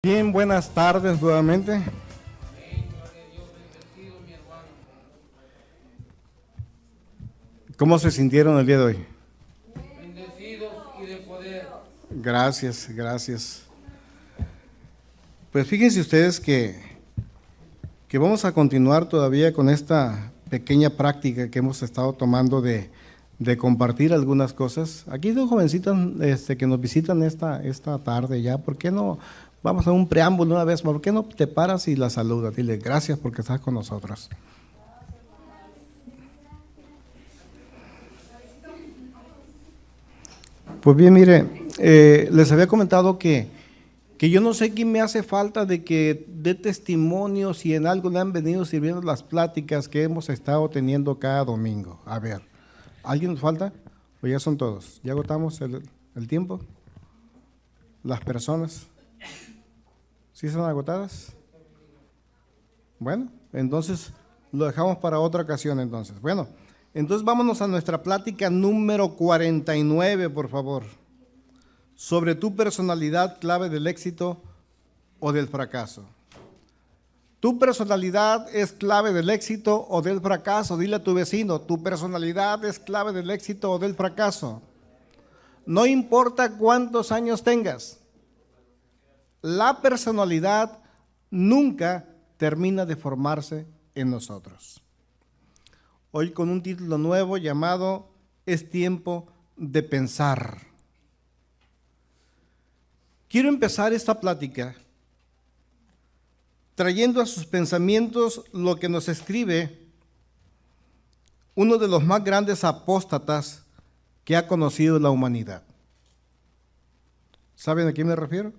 Bien, buenas tardes nuevamente. ¿Cómo se sintieron el día de hoy? Bendecidos y de poder. Gracias, gracias. Pues fíjense ustedes que vamos a continuar todavía con esta pequeña práctica que hemos estado tomando de compartir algunas cosas. Aquí hay dos jovencitas que nos visitan esta tarde ya. ¿Por qué no? Vamos a un preámbulo una vez. ¿Por qué no te paras y la saludas? Dile gracias porque estás con nosotros. Pues bien, mire, les había comentado que yo no sé qué me hace falta de que dé testimonio si en algo le han venido sirviendo las pláticas que hemos estado teniendo cada domingo. A ver, ¿alguien nos falta? ¿O ya son todos? ¿Ya agotamos el tiempo? ¿Las personas? ¿Sí son agotadas? Bueno, entonces lo dejamos para otra ocasión entonces. Bueno, entonces vámonos a nuestra plática número 49, por favor. Sobre tu personalidad, clave del éxito o del fracaso. ¿Tu personalidad es clave del éxito o del fracaso? Dile a tu vecino, ¿tu personalidad es clave del éxito o del fracaso? No importa cuántos años tengas, la personalidad nunca termina de formarse en nosotros. Hoy con un título nuevo llamado Es tiempo de pensar. Quiero empezar esta plática trayendo a sus pensamientos lo que nos escribe uno de los más grandes apóstatas que ha conocido la humanidad. ¿Saben a quién me refiero?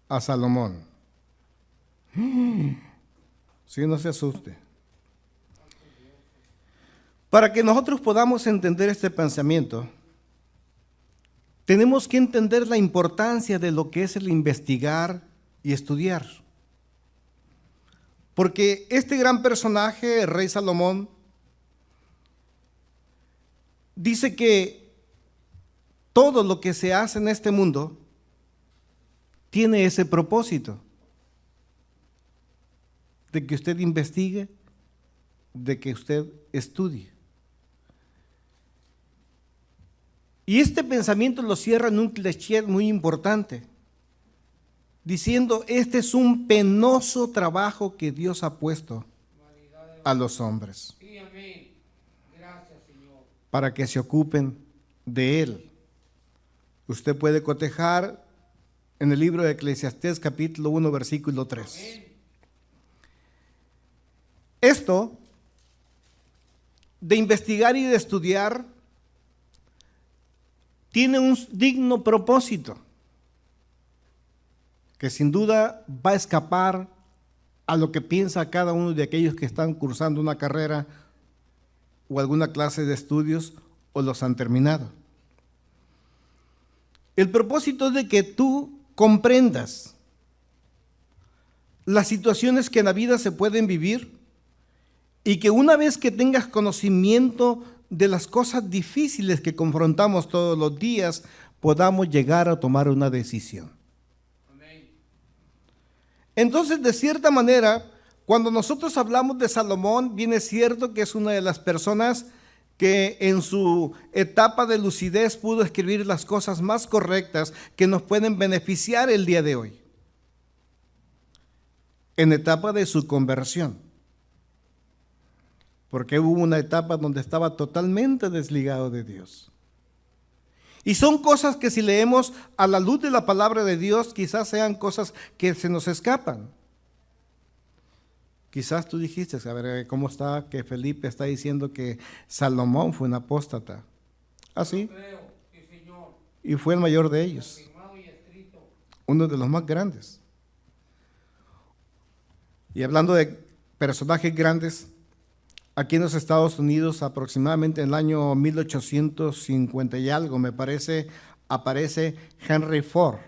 A Salomón. Sí, no se asuste. Para que nosotros podamos entender este pensamiento, tenemos que entender la importancia de lo que es el investigar y estudiar. Porque este gran personaje, el rey Salomón, dice que todo lo que se hace en este mundo tiene ese propósito de que usted investigue, de que usted estudie. Y este pensamiento lo cierra en un cliché muy importante, diciendo, este es un penoso trabajo que Dios ha puesto a los hombres. Sí, amén. Gracias, Señor. Para que se ocupen de él. Usted puede cotejar en el libro de Eclesiastés capítulo 1 versículo 3. Amén. Esto de investigar y de estudiar tiene un digno propósito que sin duda va a escapar a lo que piensa cada uno de aquellos que están cursando una carrera o alguna clase de estudios o los han terminado. El propósito es de que tú comprendas las situaciones que en la vida se pueden vivir y que una vez que tengas conocimiento de las cosas difíciles que confrontamos todos los días, podamos llegar a tomar una decisión. Amén. Entonces, de cierta manera, cuando nosotros hablamos de Salomón, bien es cierto que es una de las personas que en su etapa de lucidez pudo escribir las cosas más correctas que nos pueden beneficiar el día de hoy, en etapa de su conversión. Porque hubo una etapa donde estaba totalmente desligado de Dios. Y son cosas que si leemos a la luz de la palabra de Dios, quizás sean cosas que se nos escapan. Quizás tú dijiste, a ver, ¿cómo está que Felipe está diciendo que Salomón fue un apóstata? ¿Ah, sí? Creo, sí, Señor. Y fue el mayor de ellos, Confirmado y escrito. uno de los más grandes. Y hablando de personajes grandes, aquí en los Estados Unidos, aproximadamente en el año 1850 y algo, me parece, aparece Henry Ford,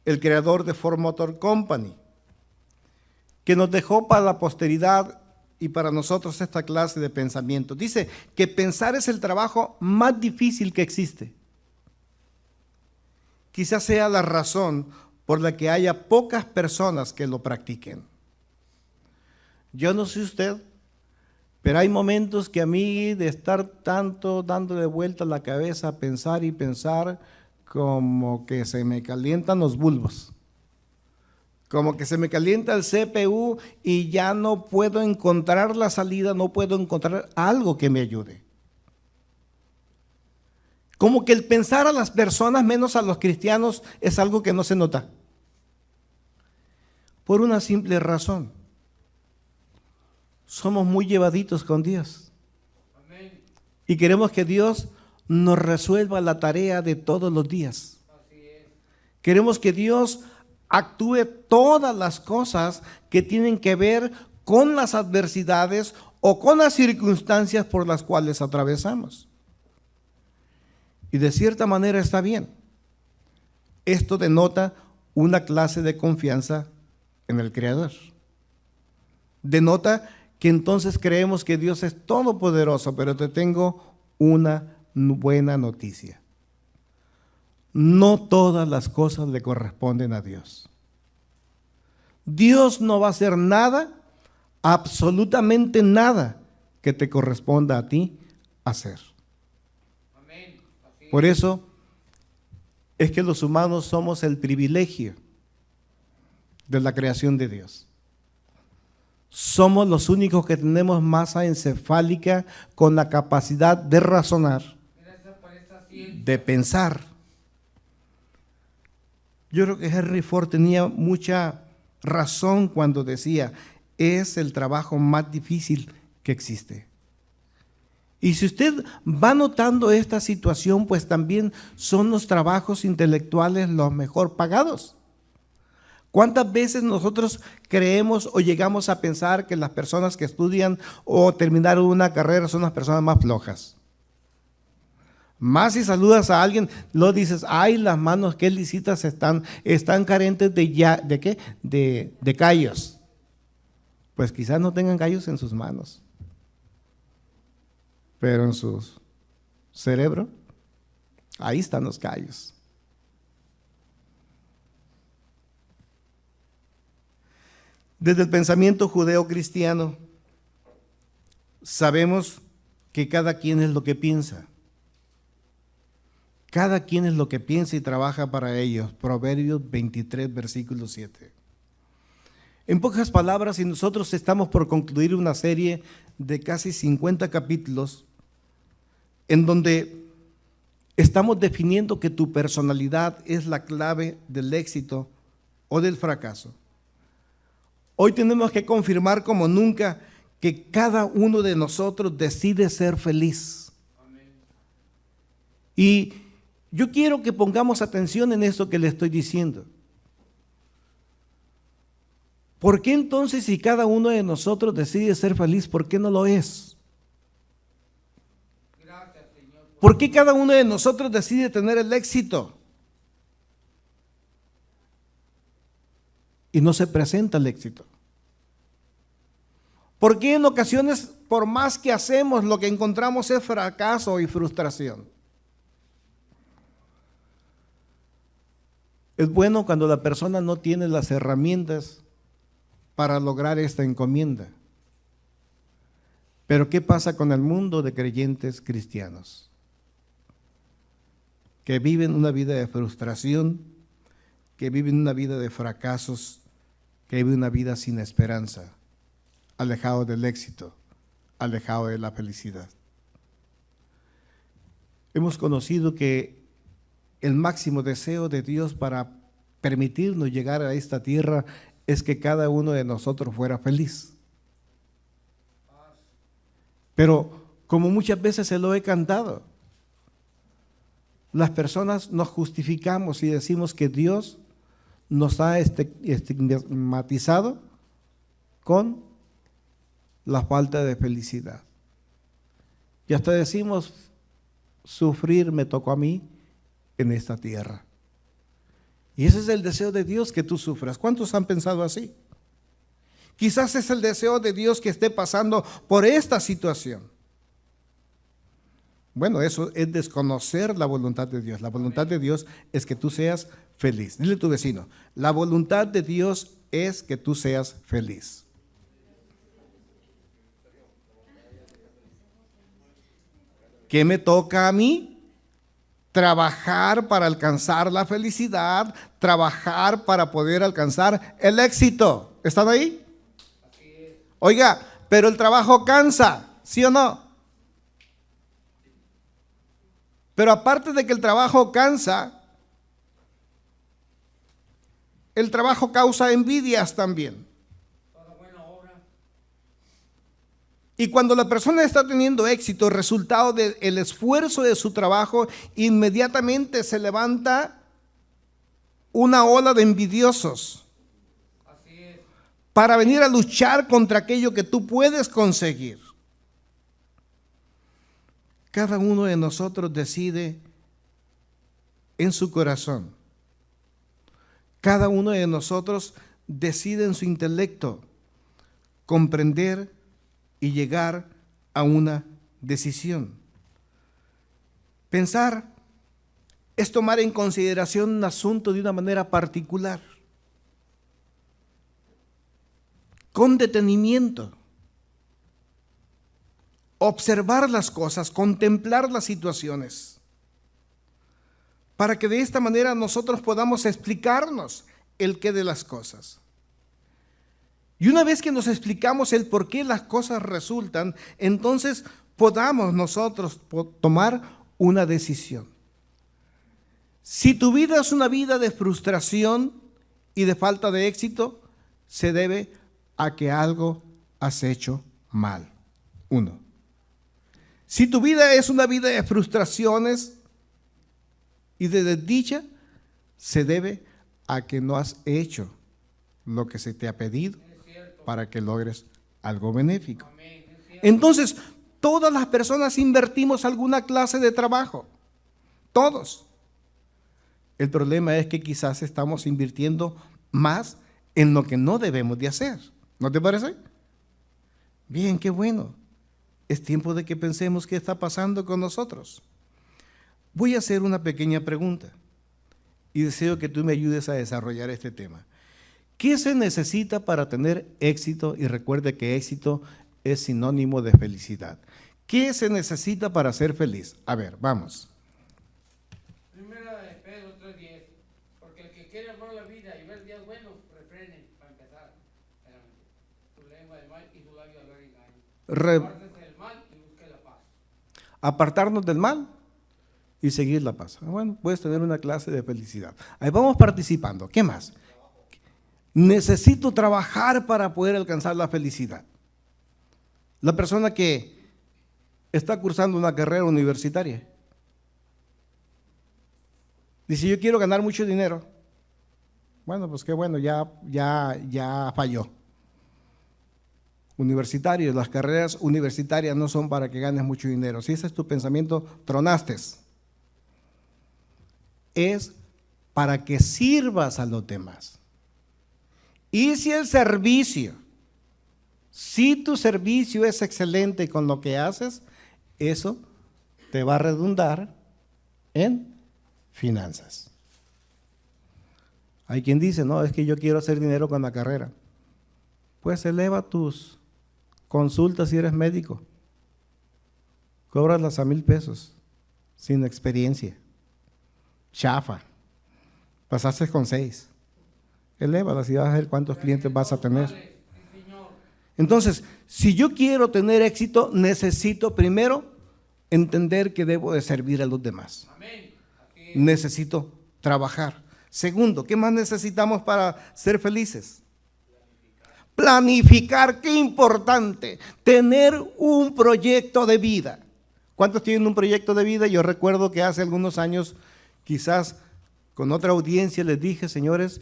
el creador de Ford Motor Company, que nos dejó para la posteridad y para nosotros esta clase de pensamiento. Dice que pensar es el trabajo más difícil que existe. quizás sea la razón por la que haya pocas personas que lo practiquen. Yo no sé usted, pero hay momentos que a mí de estar tanto dándole vuelta a la cabeza, pensar y pensar, como que se me calientan los bulbos. Como que se me calienta el CPU y ya no puedo encontrar la salida, no puedo encontrar algo que me ayude. Como que el pensar a las personas, menos a los cristianos, es algo que no se nota. Por una simple razón. Somos muy llevaditos con Dios. Amén. Y queremos que Dios nos resuelva la tarea de todos los días. Así es. Queremos que Dios actúe todas las cosas que tienen que ver con las adversidades o con las circunstancias por las cuales atravesamos. Y de cierta manera está bien. Esto denota una clase de confianza en el Creador. Denota que entonces creemos que Dios es todopoderoso, pero te tengo una buena noticia. No todas las cosas le corresponden a Dios. Dios no va a hacer nada, absolutamente nada, que te corresponda a ti hacer. Amén. Así Por eso es que los humanos somos el privilegio de la creación de Dios. Somos los únicos que tenemos masa encefálica con la capacidad de razonar, Gracias por esta ciencia. de pensar. Yo creo que Henry Ford tenía mucha razón cuando decía, es el trabajo más difícil que existe. Y si usted va notando esta situación, pues también son los trabajos intelectuales los mejor pagados. ¿Cuántas veces nosotros creemos o llegamos a pensar que las personas que estudian o terminaron una carrera son las personas más flojas? Más si saludas a alguien, lo dices, ay, las manos que lisitas están carentes ¿de qué? De callos. Pues quizás no tengan callos en sus manos, pero en su cerebro, ahí están los callos. Desde el pensamiento judeo-cristiano, sabemos que cada quien es lo que piensa. Cada quien es lo que piensa y trabaja para ellos. Proverbios 23, versículo 7. En pocas palabras, si nosotros estamos por concluir una serie de casi 50 capítulos, en donde estamos definiendo que tu personalidad es la clave del éxito o del fracaso. Hoy tenemos que confirmar como nunca que cada uno de nosotros decide ser feliz. Amén. Y yo quiero que pongamos atención en esto que le estoy diciendo. ¿Por qué entonces si cada uno de nosotros decide ser feliz, por qué no lo es? Gracias, Señor. ¿Por qué cada uno de nosotros decide tener el éxito? Y no se presenta el éxito. ¿Por qué en ocasiones, por más que hacemos, lo que encontramos es fracaso y frustración? Es bueno cuando la persona no tiene las herramientas para lograr esta encomienda. Pero ¿qué pasa con el mundo de creyentes cristianos? Que viven una vida de frustración, que viven una vida de fracasos, que viven una vida sin esperanza, alejado del éxito, alejado de la felicidad. Hemos conocido que el máximo deseo de Dios para permitirnos llegar a esta tierra es que cada uno de nosotros fuera feliz. Pero como muchas veces se lo he cantado, las personas nos justificamos y decimos que Dios nos ha estigmatizado con la falta de felicidad. Y hasta decimos, sufrir me tocó a mí en esta tierra. Y ese es el deseo de Dios, que tú sufras. ¿Cuántos han pensado así? Quizás es el deseo de Dios que esté pasando por esta situación. Bueno, eso es desconocer la voluntad de Dios. La voluntad de Dios es que tú seas feliz. Dile a tu vecino, la voluntad de Dios es que tú seas feliz. ¿Qué me toca a mí? Trabajar para alcanzar la felicidad, trabajar para poder alcanzar el éxito. ¿Están ahí? Oiga, pero el trabajo cansa, ¿sí o no? Pero aparte de que el trabajo cansa, el trabajo causa envidias también. Y cuando la persona está teniendo éxito, resultado del esfuerzo de su trabajo, inmediatamente se levanta una ola de envidiosos para venir a luchar contra aquello que tú puedes conseguir. Cada uno de nosotros decide en su corazón. Cada uno de nosotros decide en su intelecto comprender y llegar a una decisión. Pensar es tomar en consideración un asunto de una manera particular, con detenimiento. Observar las cosas, contemplar las situaciones, para que de esta manera nosotros podamos explicarnos el qué de las cosas. Y una vez que nos explicamos el por qué las cosas resultan, entonces podamos nosotros tomar una decisión. Si tu vida es una vida de frustración y de falta de éxito, se debe a que algo has hecho mal. 1. Si tu vida es una vida de frustraciones y de desdicha, se debe a que no has hecho lo que se te ha pedido para que logres algo benéfico. Entonces, todas las personas invertimos alguna clase de trabajo. Todos. El problema es que quizás estamos invirtiendo más en lo que no debemos de hacer. ¿No te parece? Bien, qué bueno. Es tiempo de que pensemos qué está pasando con nosotros. Voy a hacer una pequeña pregunta y deseo que tú me ayudes a desarrollar este tema. ¿Qué se necesita para tener éxito? Y recuerde que éxito es sinónimo de felicidad. ¿Qué se necesita para ser feliz? A ver, vamos. Primera de Pedro 3:10. Porque el que quiere amar la vida y ver días buenos, refrene, para empezar, su lengua del mal y su labio hablar engaño. Apartarnos del mal y seguir la paz. Bueno, puedes tener una clase de felicidad. Ahí vamos participando. ¿Qué más? Necesito trabajar para poder alcanzar la felicidad. La persona que está cursando una carrera universitaria dice, yo quiero ganar mucho dinero. Bueno, pues qué bueno, ya falló. Universitarios, las carreras universitarias no son para que ganes mucho dinero. Si ese es tu pensamiento, tronaste. Es para que sirvas a los demás. Y si el servicio, si tu servicio es excelente con lo que haces, eso te va a redundar en finanzas. Hay quien dice, no, es que yo quiero hacer dinero con la carrera. Pues eleva tus consultas si eres médico. Cóbralas a 1,000 pesos, sin experiencia. Chafa. Pasaste con 6. Elévalas y vas a ver cuántos clientes vas a tener. Entonces, si yo quiero tener éxito, necesito primero entender que debo de servir a los demás. Necesito trabajar. Segundo, ¿qué más necesitamos para ser felices? Planificar, qué importante, tener un proyecto de vida. ¿Cuántos tienen un proyecto de vida? Yo recuerdo que hace algunos años, quizás con otra audiencia, les dije, señores,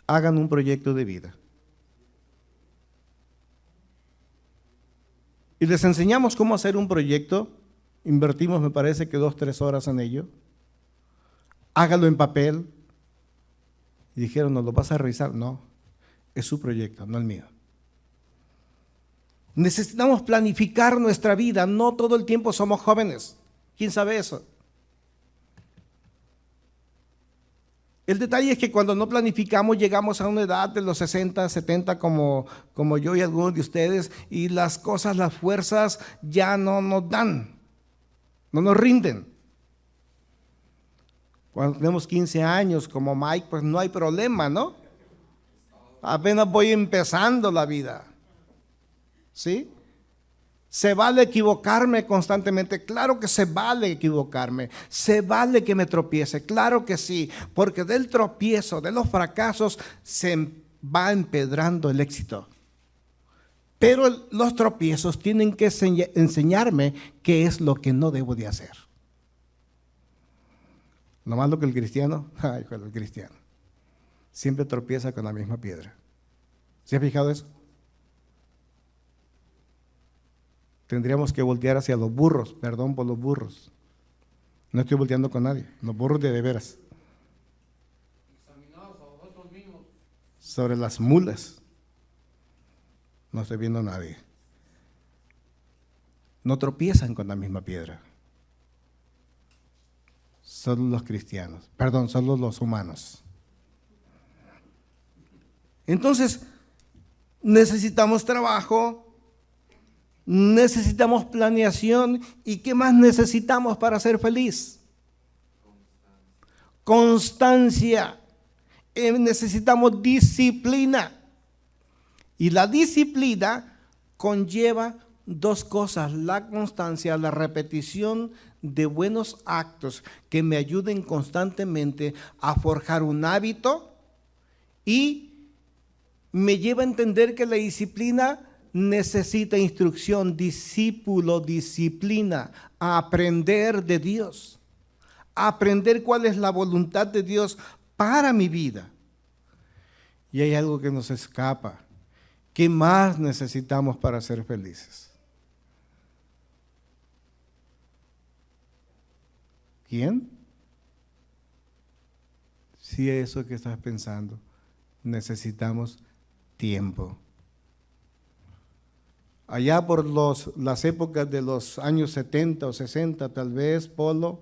hagan un proyecto de vida. Y les enseñamos cómo hacer un proyecto, invertimos me parece que 2-3 horas en ello. Hágalo en papel. Y dijeron, ¿nos lo vas a revisar? No. Es su proyecto, no el mío. Necesitamos planificar nuestra vida, no todo el tiempo somos jóvenes. ¿Quién sabe eso? El detalle es que cuando no planificamos llegamos a una edad de los 60, 70 como yo y algunos de ustedes, y las cosas, las fuerzas ya no nos dan, no nos rinden. Cuando tenemos 15 años como Mike, pues no hay problema, ¿no? Apenas voy empezando la vida, ¿sí? Se vale equivocarme constantemente, claro que se vale equivocarme, se vale que me tropiece, claro que sí, porque del tropiezo, de los fracasos, se va empedrando el éxito. Pero los tropiezos tienen que enseñarme qué es lo que no debo de hacer. Lo malo que el cristiano, el cristiano, siempre tropieza con la misma piedra. ¿Se ha fijado eso? Tendríamos que voltear hacia los burros, perdón por los burros. No estoy volteando con nadie, los burros de veras. Examinados a vosotros mismos. Sobre las mulas. No estoy viendo a nadie. No tropiezan con la misma piedra. Solo los cristianos, perdón, solo los humanos. Entonces, necesitamos trabajo. Necesitamos planeación. ¿Y qué más necesitamos para ser feliz? Constancia. Necesitamos disciplina. Y la disciplina conlleva dos cosas: la constancia, la repetición de buenos actos que me ayuden constantemente a forjar un hábito, y me lleva a entender que la disciplina necesita instrucción, discípulo, disciplina, a aprender de Dios, a aprender cuál es la voluntad de Dios para mi vida. Y hay algo que nos escapa. ¿Qué más necesitamos para ser felices? ¿Quién? Sí, eso que estás pensando. Necesitamos tiempo. Allá por las épocas de los años 70 o 60, tal vez, Polo,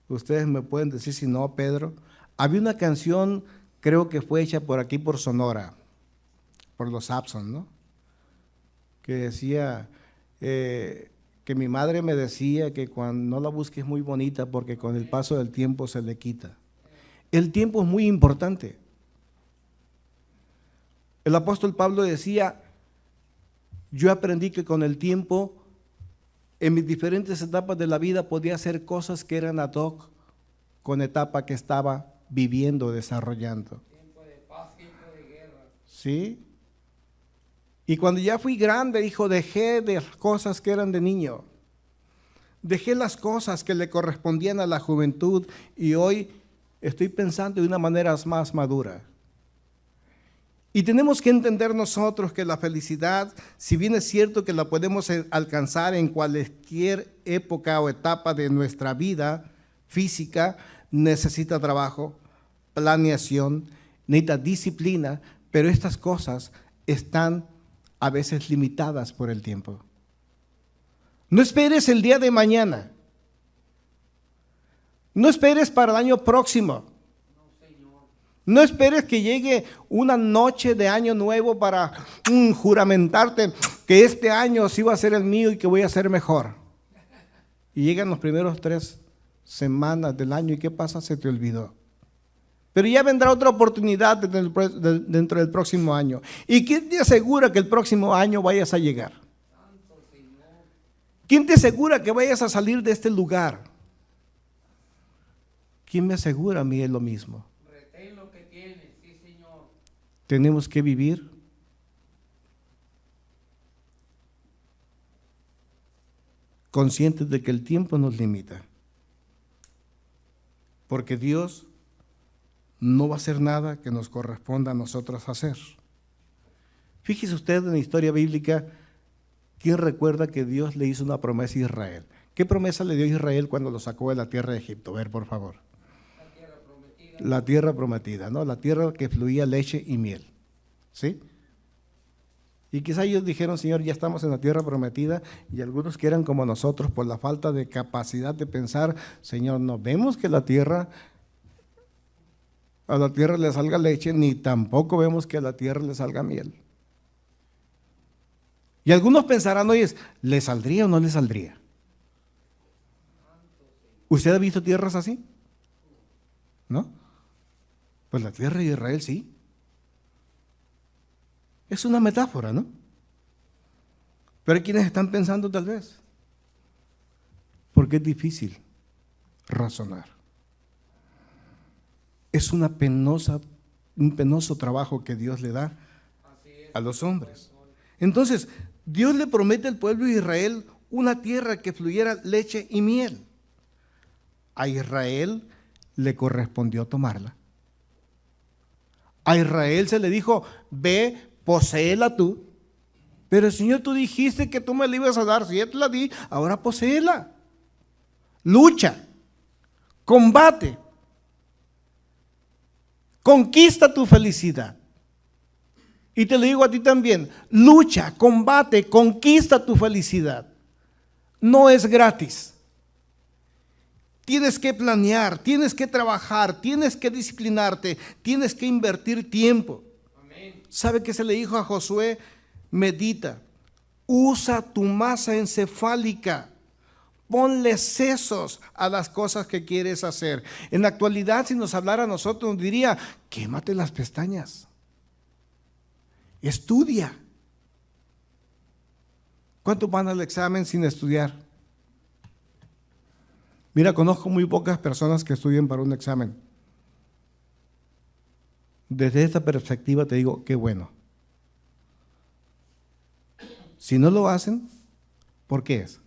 ustedes me pueden decir si no, Pedro, había una canción, creo que fue hecha por aquí, por Sonora, por los Abson, ¿no? Que decía, que mi madre me decía que cuando no la busques muy bonita porque con el paso del tiempo se le quita. El tiempo es muy importante. El apóstol Pablo decía: yo aprendí que con el tiempo, en mis diferentes etapas de la vida, podía hacer cosas que eran ad hoc con la etapa que estaba viviendo, desarrollando. Tiempo de paz, tiempo de guerra. ¿Sí? Y cuando ya fui grande, dijo, dejé de cosas que eran de niño. Dejé las cosas que le correspondían a la juventud, y hoy estoy pensando de una manera más madura. Y tenemos que entender nosotros que la felicidad, si bien es cierto que la podemos alcanzar en cualquier época o etapa de nuestra vida física, necesita trabajo, planeación, necesita disciplina, pero estas cosas están a veces limitadas por el tiempo. No esperes el día de mañana. No esperes para el año próximo. No esperes que llegue una noche de año nuevo para juramentarte que este año sí va a ser el mío y que voy a ser mejor. Y llegan los primeros 3 semanas del año, ¿y qué pasa? Se te olvidó. Pero ya vendrá otra oportunidad dentro del próximo año. ¿Y quién te asegura que el próximo año vayas a llegar? ¿Quién te asegura que vayas a salir de este lugar? ¿Quién me asegura a mí es lo mismo? Retén lo que tienes, sí, Señor. Tenemos que vivir conscientes de que el tiempo nos limita. Porque Dios no va a hacer nada que nos corresponda a nosotros hacer. Fíjese usted en la historia bíblica, ¿quién recuerda que Dios le hizo una promesa a Israel? ¿Qué promesa le dio a Israel cuando lo sacó de la tierra de Egipto? A ver, por favor. La tierra prometida. La tierra prometida, ¿no? La tierra que fluía leche y miel. ¿Sí? Y quizá ellos dijeron, Señor, ya estamos en la tierra prometida, y algunos que eran como nosotros por la falta de capacidad de pensar, Señor, no vemos que a la tierra le salga leche, ni tampoco vemos que a la tierra le salga miel. Y algunos pensarán, oye, ¿le saldría o no le saldría? ¿Usted ha visto tierras así? ¿No? Pues la tierra de Israel sí. Es una metáfora, ¿no? Pero hay quienes están pensando tal vez, porque es difícil razonar. Es un penoso trabajo que Dios le da a los hombres. Entonces, Dios le promete al pueblo de Israel una tierra que fluyera leche y miel. A Israel le correspondió tomarla. A Israel se le dijo, ve, poséela tú. Pero Señor, tú dijiste que tú me la ibas a dar, si ya te la di, ahora poséela. Lucha, combate, conquista tu felicidad. Y te lo digo a ti también, lucha, combate, conquista tu felicidad. No es gratis. Tienes que planear, tienes que trabajar, tienes que disciplinarte, tienes que invertir tiempo. Amén. ¿Sabe qué se le dijo a Josué? Medita, usa tu masa encefálica, ponle sesos a las cosas que quieres hacer. En la actualidad, si nos hablara a nosotros, nos diría, quémate las pestañas. Estudia. ¿Cuántos van al examen sin estudiar? Mira, conozco muy pocas personas que estudian para un examen. Desde esta perspectiva te digo, qué bueno. Si no lo hacen, ¿por qué es?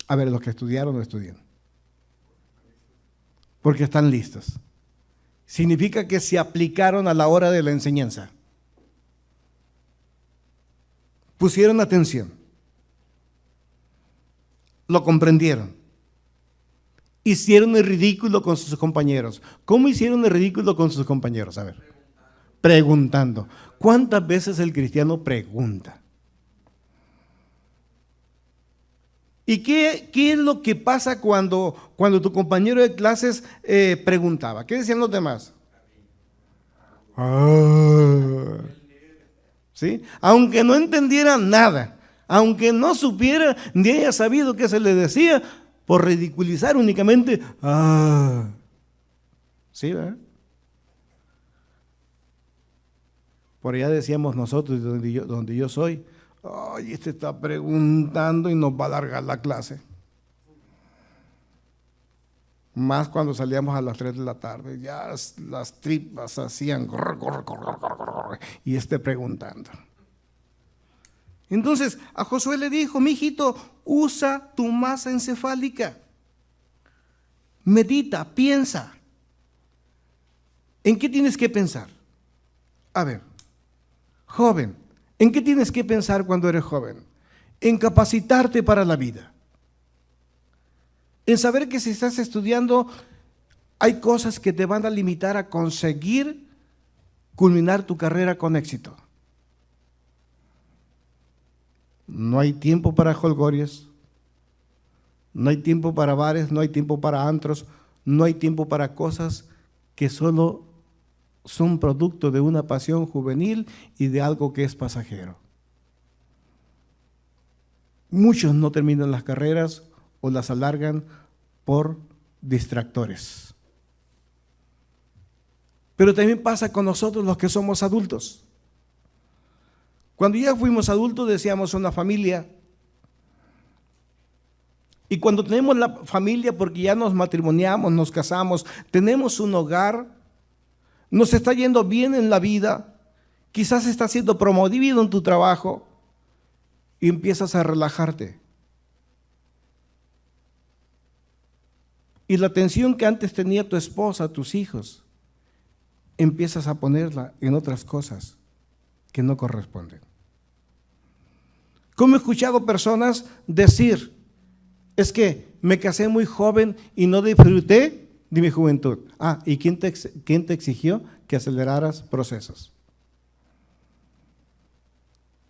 A ver, los que estudiaron no estudian. Porque están listos. Significa que se aplicaron a la hora de la enseñanza. Pusieron atención, lo comprendieron, hicieron el ridículo con sus compañeros. ¿Cómo hicieron el ridículo con sus compañeros? A ver, preguntando. ¿Cuántas veces el cristiano pregunta? ¿Y qué es lo que pasa cuando tu compañero de clases preguntaba? ¿Qué decían los demás? ¿Sí? Aunque no entendiera nada, aunque no supiera ni haya sabido qué se le decía, por ridiculizar únicamente, ¿sí, verdad? Por allá decíamos nosotros, donde yo soy, ay, este está preguntando y nos va a alargar la clase. Más cuando salíamos a las 3 de la tarde, ya las tripas hacían y preguntando. Entonces a Josué le dijo, mijito, usa tu masa encefálica. Medita, piensa. ¿En qué tienes que pensar? A ver, joven, ¿en qué tienes que pensar cuando eres joven? En capacitarte para la vida. En saber que si estás estudiando, hay cosas que te van a limitar a conseguir culminar tu carrera con éxito. No hay tiempo para jolgorios, no hay tiempo para bares, no hay tiempo para antros, no hay tiempo para cosas que solo son producto de una pasión juvenil y de algo que es pasajero. Muchos no terminan las carreras o las alargan por distractores. Pero también pasa con nosotros los que somos adultos. Cuando ya fuimos adultos decíamos una familia. Y cuando tenemos la familia, porque ya nos matrimoniamos, nos casamos, tenemos un hogar, nos está yendo bien en la vida, quizás estás siendo promovido en tu trabajo y empiezas a relajarte. Y la atención que antes tenía tu esposa, tus hijos, empiezas a ponerla en otras cosas que no corresponden. Como he escuchado personas decir, es que me casé muy joven y no disfruté de mi juventud. ¿Y quién te exigió que aceleraras procesos?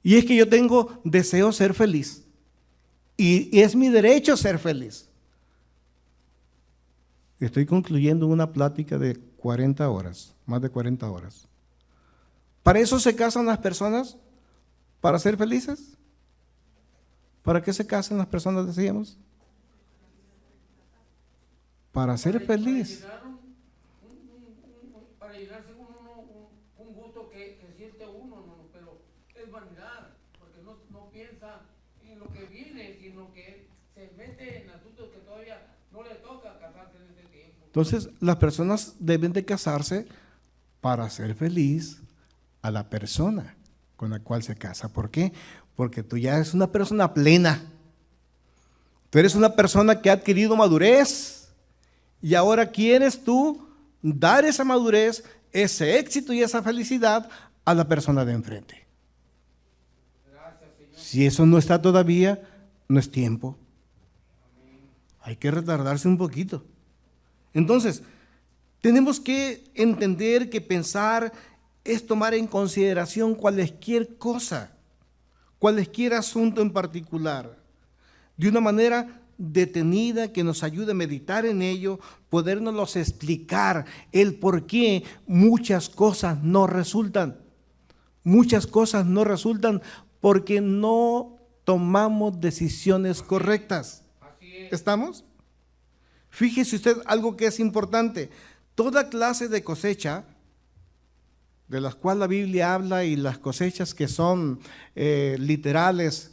Y es que yo tengo deseo de ser feliz. Y es mi derecho ser feliz. Estoy concluyendo una plática de 40 horas, más de 40 horas. ¿Para eso se casan las personas? ¿Para ser felices? ¿Para qué se casan las personas, decíamos? Para ser feliz. Para llenarse un gusto que siente uno, ¿no? Pero es vanidad, porque no piensa en lo que viene, sino que se mete en asuntos que todavía no le toca casarse en este tiempo. Entonces, las personas deben de casarse para ser feliz a la persona con la cual se casa. ¿Por qué? Porque tú ya eres una persona plena. Tú eres una persona que ha adquirido madurez y ahora quieres tú dar esa madurez, ese éxito y esa felicidad a la persona de enfrente. Gracias, Señor. Si eso no está todavía, no es tiempo. Hay que retardarse un poquito. Entonces, tenemos que entender que pensar es tomar en consideración cualquier cosa, cualquier asunto en particular, de una manera detenida que nos ayude a meditar en ello, podernos explicar el por qué muchas cosas no resultan. Muchas cosas no resultan porque no tomamos decisiones correctas. ¿Estamos? Fíjese usted algo que es importante. Toda clase de cosecha, de las cuales la Biblia habla, y las cosechas que son literales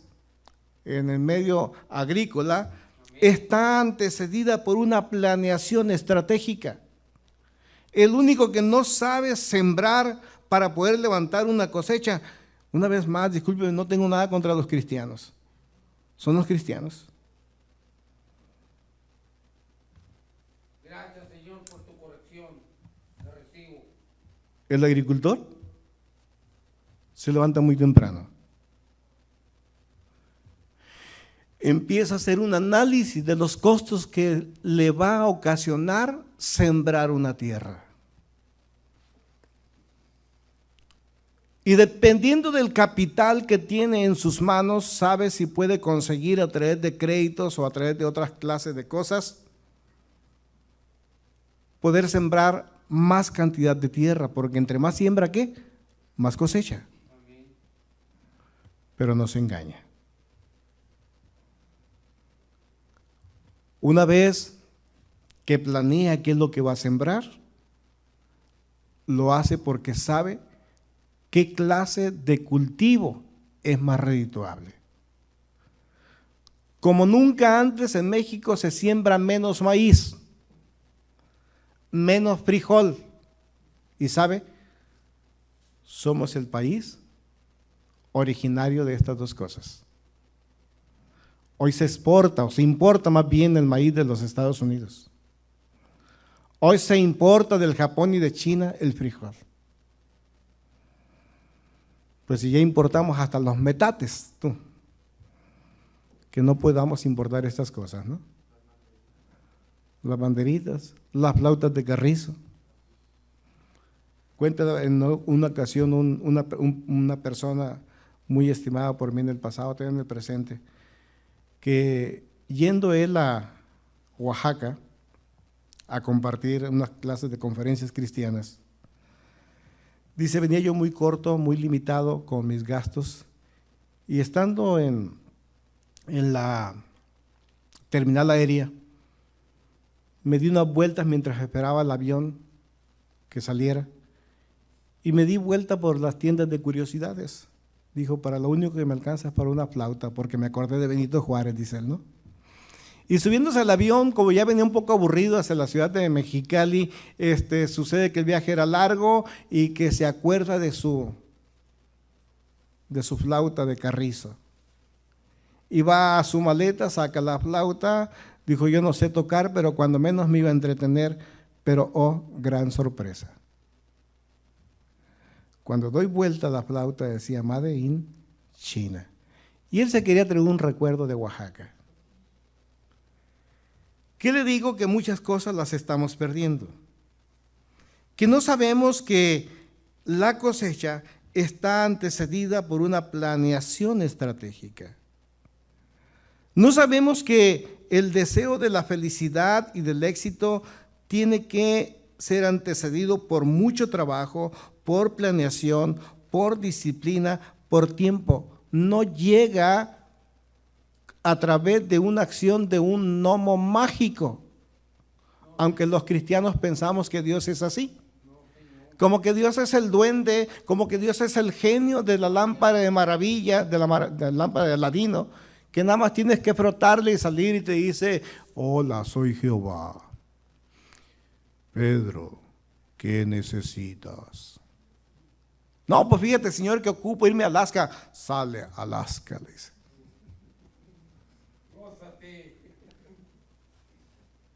en el medio agrícola, está antecedida por una planeación estratégica. El único que no sabe sembrar para poder levantar una cosecha, una vez más, discúlpeme, no tengo nada contra los cristianos, son los cristianos. Gracias, Señor, por tu corrección. Te recibo. El agricultor se levanta muy temprano. Empieza a hacer un análisis de los costos que le va a ocasionar sembrar una tierra. Y dependiendo del capital que tiene en sus manos, sabe si puede conseguir a través de créditos o a través de otras clases de cosas, poder sembrar más cantidad de tierra, porque entre más siembra, ¿qué? Más cosecha. Pero no se engaña. Una vez que planea qué es lo que va a sembrar, lo hace porque sabe qué clase de cultivo es más redituable. Como nunca antes en México se siembra menos maíz, menos frijol. Y sabe, somos el país originario de estas dos cosas. Hoy se exporta o se importa más bien el maíz de los Estados Unidos. Hoy se importa del Japón y de China el frijol. Pues si ya importamos hasta los metates, tú, que no podamos importar estas cosas, ¿no? Las banderitas, las flautas de carrizo. Cuenta en una ocasión una persona muy estimada por mí en el pasado, también en el presente, que yendo él a Oaxaca a compartir unas clases de conferencias cristianas, dice, venía yo muy corto, muy limitado con mis gastos, y estando en la terminal aérea, me di unas vueltas mientras esperaba el avión que saliera, y me di vuelta por las tiendas de curiosidades. Dijo, para lo único que me alcanza es para una flauta, porque me acordé de Benito Juárez, dice él, ¿no? Y subiéndose al avión, como ya venía un poco aburrido hacia la ciudad de Mexicali, sucede que el viaje era largo y que se acuerda de su flauta de carrizo. Y va a su maleta, saca la flauta, dijo, yo no sé tocar, pero cuando menos me iba a entretener, pero oh, gran sorpresa. Cuando doy vuelta a la flauta decía Made in China. Y él se quería traer un recuerdo de Oaxaca. ¿Qué le digo? Que muchas cosas las estamos perdiendo. Que no sabemos que la cosecha está antecedida por una planeación estratégica. No sabemos que el deseo de la felicidad y del éxito tiene que ser antecedido por mucho trabajo, por planeación, por disciplina, por tiempo. No llega a través de una acción de un gnomo mágico, aunque los cristianos pensamos que Dios es así. Como que Dios es el duende, como que Dios es el genio de la lámpara de maravilla, de la lámpara de Aladino, que nada más tienes que frotarle y salir y te dice: hola, soy Jehová. Pedro, ¿qué necesitas? No, pues fíjate, Señor, que ocupo irme a Alaska. Sale a Alaska, le dice.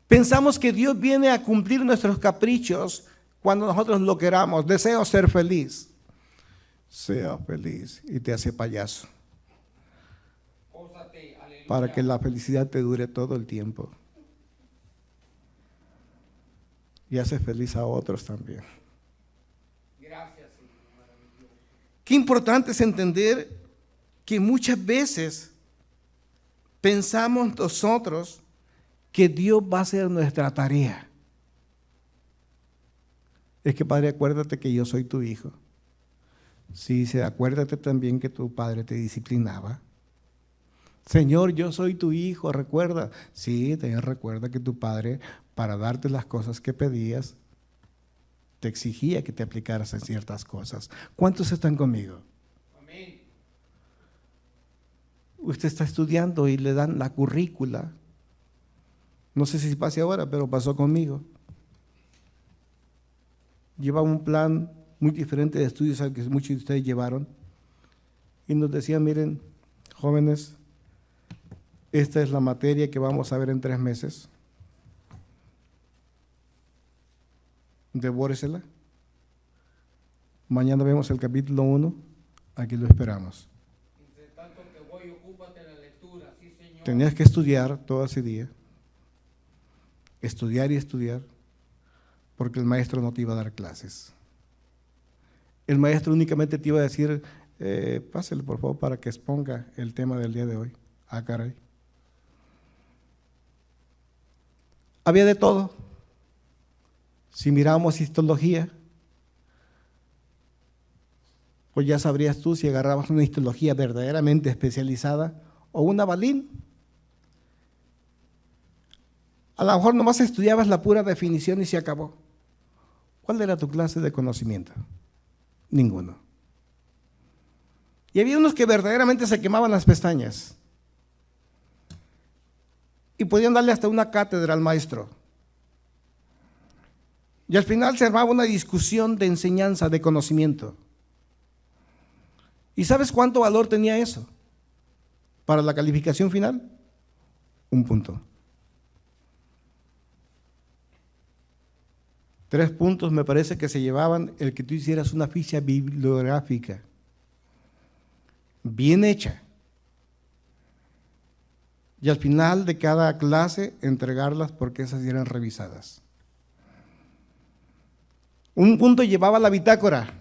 Pensamos que Dios viene a cumplir nuestros caprichos cuando nosotros lo queramos. Deseo ser feliz. Sea feliz, y te hace payaso. Para que la felicidad te dure todo el tiempo. Y hace feliz a otros también. Gracias, Señor. Qué importante es entender que muchas veces pensamos nosotros que Dios va a hacer nuestra tarea. Es que, Padre, acuérdate que yo soy tu hijo. Sí, acuérdate también que tu padre te disciplinaba. Señor, yo soy tu hijo, recuerda. Sí, también recuerda que tu padre, para darte las cosas que pedías, te exigía que te aplicaras en ciertas cosas. ¿Cuántos están conmigo? Amén. Usted está estudiando y le dan la currícula. No sé si pase ahora, pero pasó conmigo. Llevaba un plan muy diferente de estudios al que muchos de ustedes llevaron. Y nos decían: miren, jóvenes, esta es la materia que vamos a ver en 3 meses. Devóresela. Mañana vemos el capítulo 1. Aquí lo esperamos. Entre tanto que voy, ocúpate la lectura, sí, Señor. Tenías que estudiar todo ese día. Estudiar y estudiar, porque el maestro no te iba a dar clases. El maestro únicamente te iba a decir: pásele por favor para que exponga el tema del día de hoy. Ah, caray. Había de todo. Si miramos histología, pues ya sabrías tú si agarrabas una histología verdaderamente especializada o una balín. A lo mejor nomás estudiabas la pura definición y se acabó. ¿Cuál era tu clase de conocimiento? Ninguno. Y había unos que verdaderamente se quemaban las pestañas y podían darle hasta una cátedra al maestro. Y al final se armaba una discusión de enseñanza, de conocimiento. ¿Y sabes cuánto valor tenía eso para la calificación final? 1 punto. 3 puntos me parece que se llevaban el que tú hicieras una ficha bibliográfica bien hecha. Y al final de cada clase entregarlas porque esas eran revisadas. 1 punto llevaba la bitácora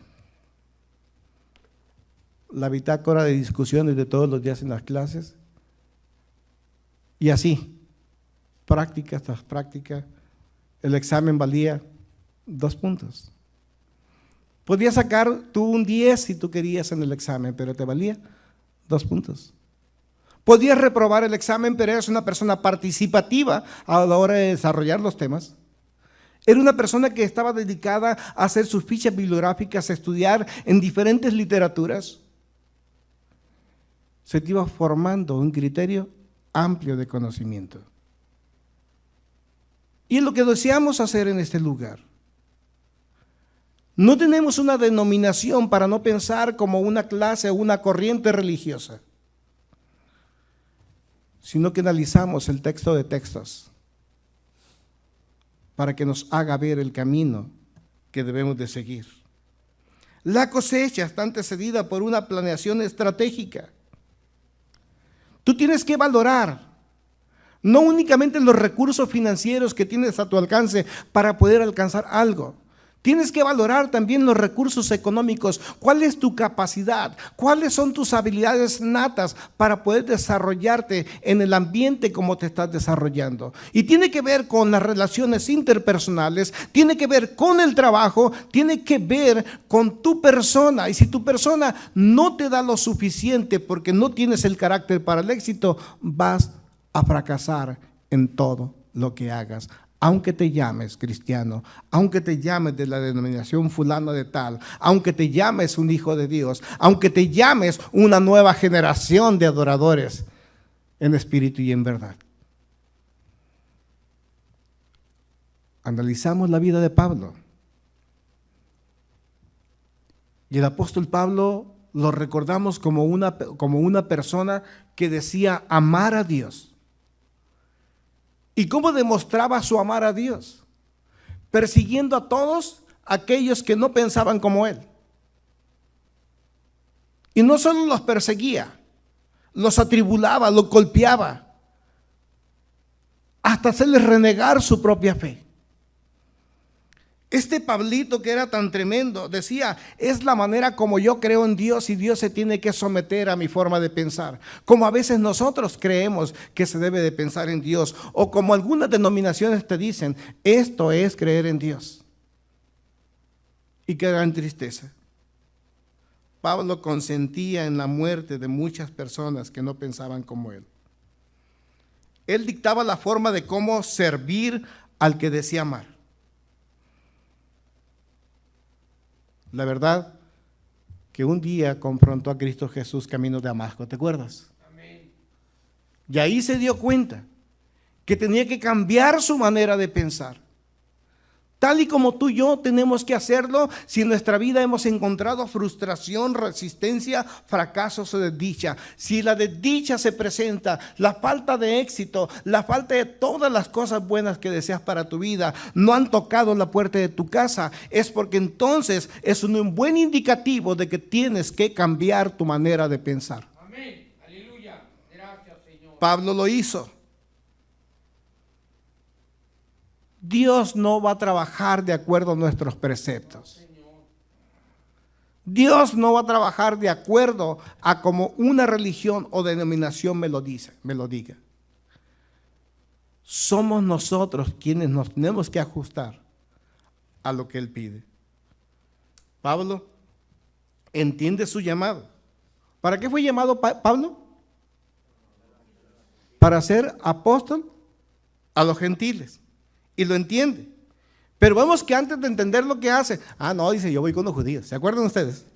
de discusiones de todos los días en las clases. Y así, práctica tras práctica, el examen valía 2 puntos. Podías sacar tú un 10 si tú querías en el examen, pero te valía 2 puntos. Podías reprobar el examen, pero eres una persona participativa a la hora de desarrollar los temas. Era una persona que estaba dedicada a hacer sus fichas bibliográficas, a estudiar en diferentes literaturas. Se te iba formando un criterio amplio de conocimiento. Y es lo que deseamos hacer en este lugar. No tenemos una denominación para no pensar como una clase o una corriente religiosa, sino que analizamos el texto de textos para que nos haga ver el camino que debemos de seguir. La cosecha está antecedida por una planeación estratégica. Tú tienes que valorar no únicamente los recursos financieros que tienes a tu alcance para poder alcanzar algo. Tienes que valorar también los recursos económicos. ¿Cuál es tu capacidad? ¿Cuáles son tus habilidades natas para poder desarrollarte en el ambiente como te estás desarrollando? Y tiene que ver con las relaciones interpersonales, tiene que ver con el trabajo, tiene que ver con tu persona. Y si tu persona no te da lo suficiente porque no tienes el carácter para el éxito, vas a fracasar en todo lo que hagas. Aunque te llames cristiano, aunque te llames de la denominación fulano de tal, aunque te llames un hijo de Dios, aunque te llames una nueva generación de adoradores en espíritu y en verdad. Analizamos la vida de Pablo. Y el apóstol Pablo lo recordamos como una persona que decía amar a Dios. ¿Y cómo demostraba su amar a Dios? Persiguiendo a todos aquellos que no pensaban como él. Y no solo los perseguía, los atribulaba, los golpeaba, hasta hacerles renegar su propia fe. Este Pablito, que era tan tremendo, decía: es la manera como yo creo en Dios y Dios se tiene que someter a mi forma de pensar. Como a veces nosotros creemos que se debe de pensar en Dios, o como algunas denominaciones te dicen: esto es creer en Dios. Y qué gran tristeza. Pablo consentía en la muerte de muchas personas que no pensaban como él. Él dictaba la forma de cómo servir al que decía amar. La verdad que un día confrontó a Cristo Jesús camino de Damasco, ¿te acuerdas? Amén. Y ahí se dio cuenta que tenía que cambiar su manera de pensar. Tal y como tú y yo tenemos que hacerlo si en nuestra vida hemos encontrado frustración, resistencia, fracasos o desdicha. Si la desdicha se presenta, la falta de éxito, la falta de todas las cosas buenas que deseas para tu vida no han tocado la puerta de tu casa, es porque entonces es un buen indicativo de que tienes que cambiar tu manera de pensar. Amén. Aleluya. Gracias, Señor. Pablo lo hizo. Dios no va a trabajar de acuerdo a nuestros preceptos. Dios no va a trabajar de acuerdo a como una religión o denominación me lo diga. Somos nosotros quienes nos tenemos que ajustar a lo que Él pide. Pablo entiende su llamado. ¿Para qué fue llamado Pablo? Para ser apóstol a los gentiles. Y lo entiende. Pero vemos que antes de entender lo que hace, no, dice: yo voy con los judíos. ¿Se acuerdan ustedes?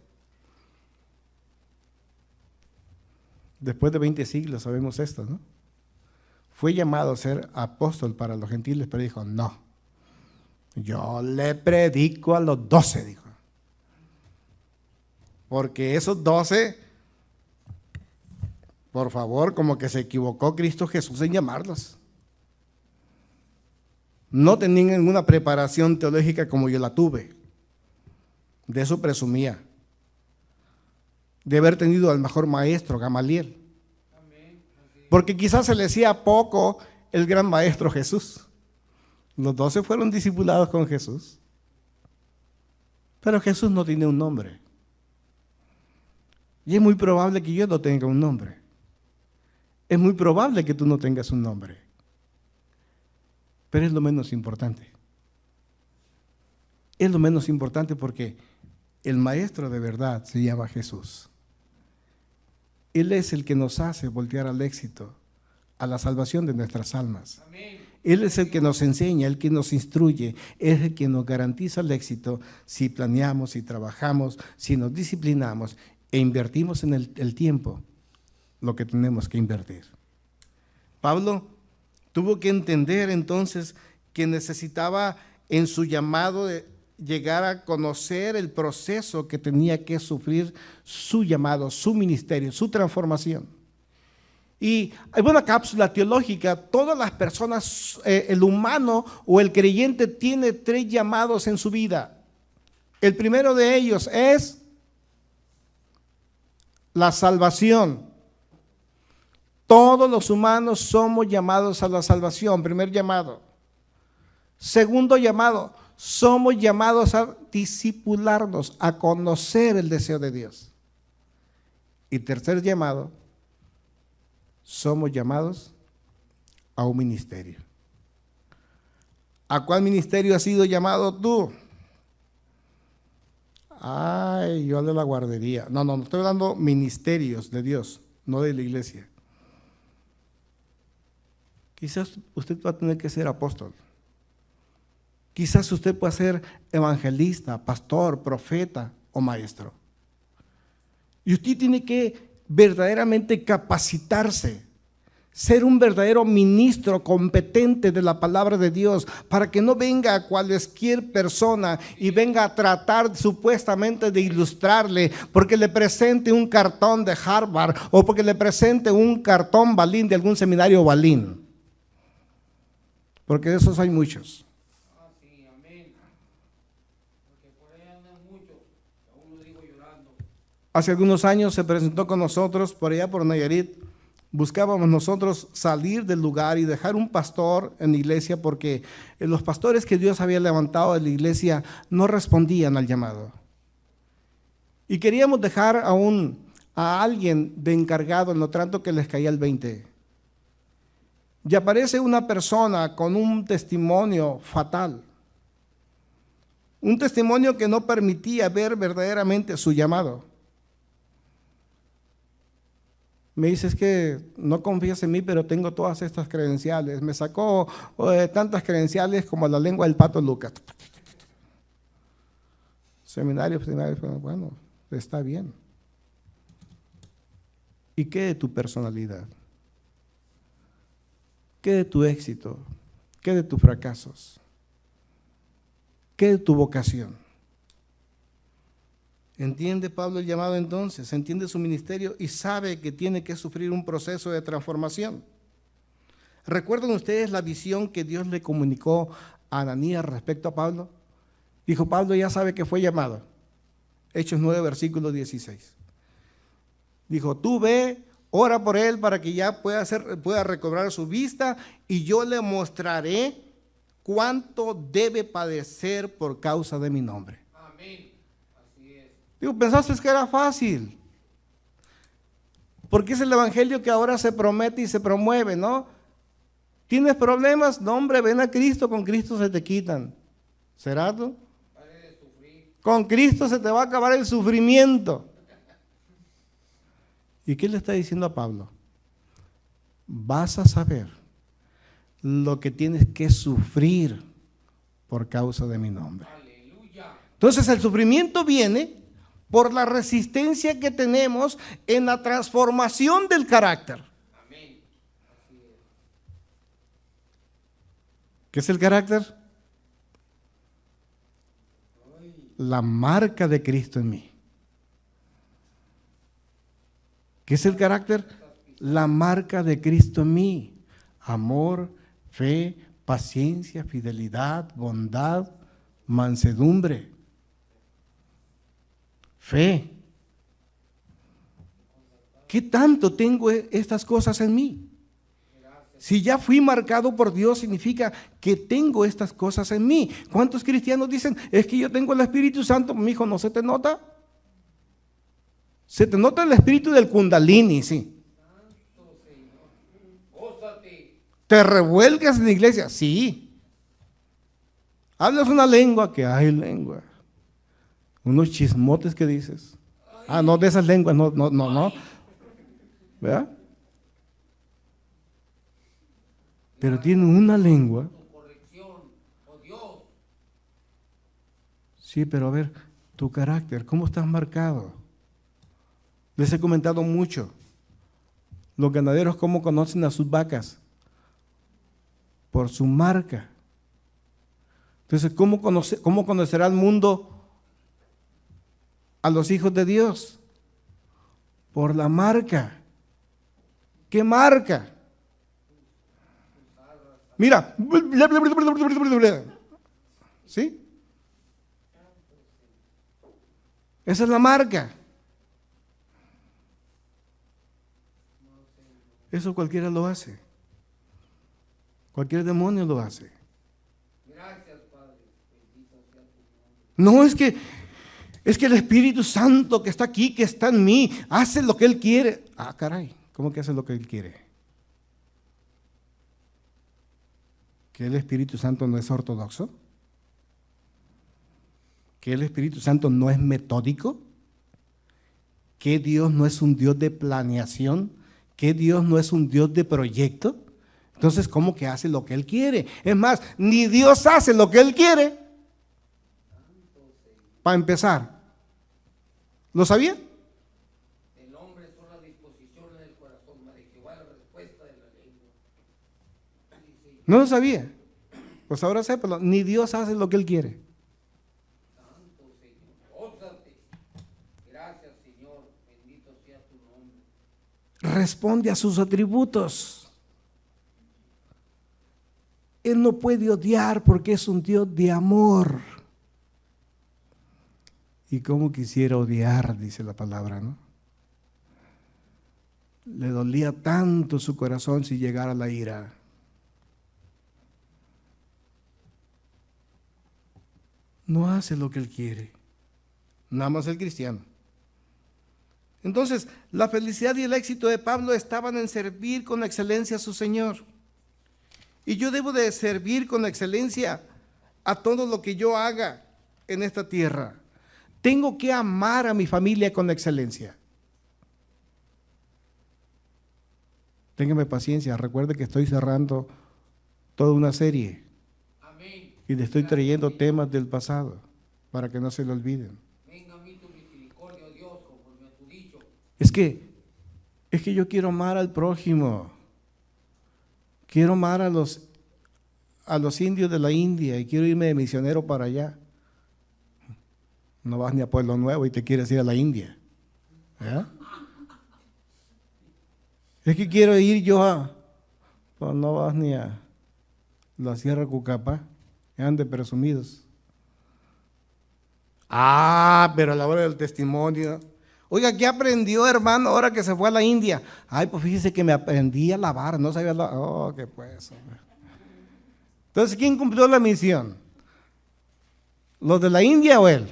Después de 20 siglos sabemos esto, ¿no? Fue llamado a ser apóstol para los gentiles, pero dijo: no, yo le predico a los 12, dijo. Porque esos 12, por favor, como que se equivocó Cristo Jesús en llamarlos. No tenían ninguna preparación teológica como yo la tuve. De eso presumía. De haber tenido al mejor maestro, Gamaliel. Porque quizás se le decía poco el gran maestro Jesús. Los 12 fueron discipulados con Jesús. Pero Jesús no tiene un nombre. Y es muy probable que yo no tenga un nombre. Es muy probable que tú no tengas un nombre. Pero es lo menos importante. Es lo menos importante porque el maestro de verdad se llama Jesús. Él es el que nos hace voltear al éxito, a la salvación de nuestras almas. Amén. Él es el que nos enseña, el que nos instruye, es el que nos garantiza el éxito si planeamos, si trabajamos, si nos disciplinamos e invertimos en el tiempo lo que tenemos que invertir. Pablo tuvo que entender entonces que necesitaba en su llamado de llegar a conocer el proceso que tenía que sufrir su llamado, su ministerio, su transformación. Y hay una cápsula teológica: todas las personas, el humano o el creyente tiene 3 llamados en su vida. El primero de ellos es la salvación. Todos los humanos somos llamados a la salvación, primer llamado. Segundo llamado, somos llamados a discipularnos, a conocer el deseo de Dios. Y tercer llamado, somos llamados a un ministerio. ¿A cuál ministerio has sido llamado tú? Ay, yo de la guardería. No, estoy hablando ministerios de Dios, no de la iglesia. Quizás usted va a tener que ser apóstol. Quizás usted pueda ser evangelista, pastor, profeta o maestro. Y usted tiene que verdaderamente capacitarse, ser un verdadero ministro competente de la palabra de Dios, para que no venga cualquier persona y venga a tratar supuestamente de ilustrarle, porque le presente un cartón de Harvard o porque le presente un cartón Balín de algún seminario Balín. Porque de esos hay muchos. Sí, amén. Porque por ahí andan muchos, aún lo digo llorando. Hace algunos años se presentó con nosotros por allá por Nayarit. Buscábamos nosotros salir del lugar y dejar un pastor en la iglesia, porque los pastores que Dios había levantado de la iglesia no respondían al llamado. Y queríamos dejar a alguien de encargado en lo tanto que les caía el 20. Y aparece una persona con un testimonio fatal. Un testimonio que no permitía ver verdaderamente su llamado. Me dice, es que no confías en mí, pero tengo todas estas credenciales. Me sacó tantas credenciales como la lengua del pato Lucas. Seminario, bueno, está bien. ¿Y qué de tu personalidad? ¿Qué de tu éxito? ¿Qué de tus fracasos? ¿Qué de tu vocación? ¿Entiende Pablo el llamado entonces? ¿Entiende su ministerio y sabe que tiene que sufrir un proceso de transformación? ¿Recuerdan ustedes la visión que Dios le comunicó a Ananías respecto a Pablo? Dijo, Pablo ya sabe que fue llamado. Hechos 9, versículo 16. Dijo, tú ve, ora por él para que ya pueda recobrar su vista, y yo le mostraré cuánto debe padecer por causa de mi nombre. Amén. Así es. Digo, pensaste que era fácil, porque es el evangelio que ahora se promete y se promueve, ¿no? ¿Tienes problemas? No, hombre, ven a Cristo, con Cristo se te quitan. ¿Será tú? Pare de sufrir. Con Cristo se te va a acabar el sufrimiento. ¿Y qué le está diciendo a Pablo? Vas a saber lo que tienes que sufrir por causa de mi nombre. Aleluya. Entonces el sufrimiento viene por la resistencia que tenemos en la transformación del carácter. Amén. Así es. ¿Qué es el carácter? La marca de Cristo en mí. ¿Qué es el carácter? La marca de Cristo en mí. Amor, fe, paciencia, fidelidad, bondad, mansedumbre. Fe. ¿Qué tanto tengo estas cosas en mí? Si ya fui marcado por Dios, significa que tengo estas cosas en mí. ¿Cuántos cristianos dicen, es que yo tengo el Espíritu Santo? Mi hijo, ¿no se te nota? Se te nota el espíritu del Kundalini, sí. Santo Señor. Gózate. ¿Te revuelcas en la iglesia? Sí. Hablas una lengua, que hay lengua. Unos chismotes que dices. Ah, no, de esas lenguas, no. ¿Verdad? Pero tiene una lengua. Corrección. Oh Dios. Sí, pero a ver, tu carácter, ¿cómo estás marcado? Les he comentado mucho. Los ganaderos, ¿cómo conocen a sus vacas? Por su marca. Entonces, ¿cómo conocerá el mundo a los hijos de Dios? Por la marca. ¿Qué marca? Mira. ¿Sí? Esa es la marca. Eso cualquiera lo hace. Cualquier demonio lo hace. Gracias, Padre. Bendito No, es que el Espíritu Santo que está aquí, que está en mí, hace lo que Él quiere. Ah, caray, ¿cómo que hace lo que Él quiere? ¿Que el Espíritu Santo no es ortodoxo? ¿Que el Espíritu Santo no es metódico? ¿Que Dios no es un Dios de planeación? ¿Que Dios no es un Dios de proyecto? Entonces, ¿cómo que hace lo que Él quiere? Es más, ni Dios hace lo que Él quiere. Para empezar, ¿lo sabía? El hombre son las disposiciones del corazón, mas de Jehová la respuesta de la lengua. No lo sabía. Pues ahora sépalo, ni Dios hace lo que Él quiere. Santo Señor, ósate. Gracias, Señor, bendito sea tu nombre. Responde a sus atributos. Él no puede odiar porque es un Dios de amor. Y cómo quisiera odiar, dice la palabra, ¿no? Le dolía tanto su corazón si llegara la ira. No hace lo que Él quiere. Nada más el cristiano. Entonces, la felicidad y el éxito de Pablo estaban en servir con excelencia a su Señor. Y yo debo de servir con excelencia a todo lo que yo haga en esta tierra. Tengo que amar a mi familia con excelencia. Téngame paciencia, recuerde que estoy cerrando toda una serie. Amén. Y le estoy trayendo temas del pasado para que no se lo olviden. Venga a mí tu misericordia, oh Dios, conforme a tu dicho. Es que yo quiero amar al prójimo. Quiero amar a los indios de la India y quiero irme de misionero para allá. No vas ni a Pueblo Nuevo y te quieres ir a la India. ¿Eh? Es que quiero ir yo pues no vas ni a la Sierra Cucapá. Ande presumidos. Ah, pero a la hora del testimonio. Oiga, ¿qué aprendió, hermano, ahora que se fue a la India? Ay, pues fíjese que me aprendí a lavar, no sabía lavar. Oh, qué pues. Entonces, ¿quién cumplió la misión? ¿Los de la India o él?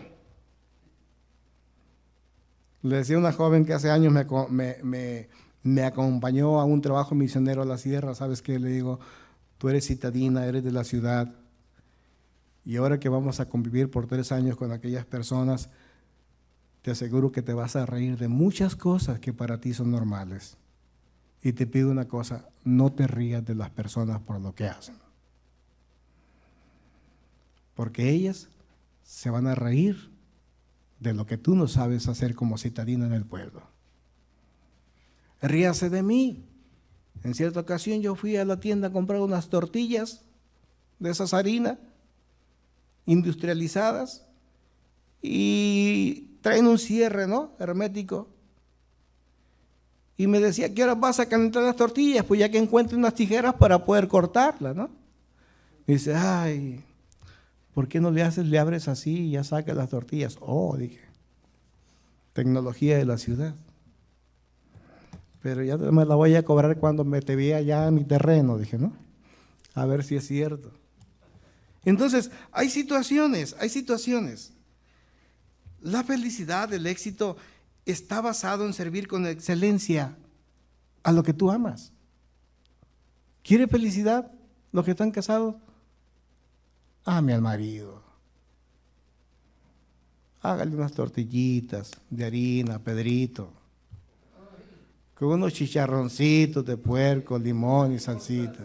Le decía una joven que hace años me acompañó a un trabajo misionero a la sierra. ¿Sabes qué? Le digo, tú eres citadina, eres de la ciudad. Y ahora que vamos a convivir por 3 años con aquellas personas, te aseguro que te vas a reír de muchas cosas que para ti son normales. Y te pido una cosa, no te rías de las personas por lo que hacen. Porque ellas se van a reír de lo que tú no sabes hacer como citadina en el pueblo. Ríase de mí. En cierta ocasión yo fui a la tienda a comprar unas tortillas de esas harinas industrializadas y traen un cierre, ¿no? Hermético. Y me decía, ¿qué hora vas a calentar las tortillas? Pues ya que encuentre unas tijeras para poder cortarlas, ¿no? Y dice, ay, ¿por qué no le abres así y ya sacas las tortillas? Oh, dije, tecnología de la ciudad. Pero ya me la voy a cobrar cuando me te vea ya en mi terreno, dije, ¿no? A ver si es cierto. Entonces, hay situaciones. La felicidad, el éxito está basado en servir con excelencia a lo que tú amas. ¿Quiere felicidad los que están casados? Ame al marido. Hágale unas tortillitas de harina, Pedrito, con unos chicharroncitos de puerco, limón y salsita.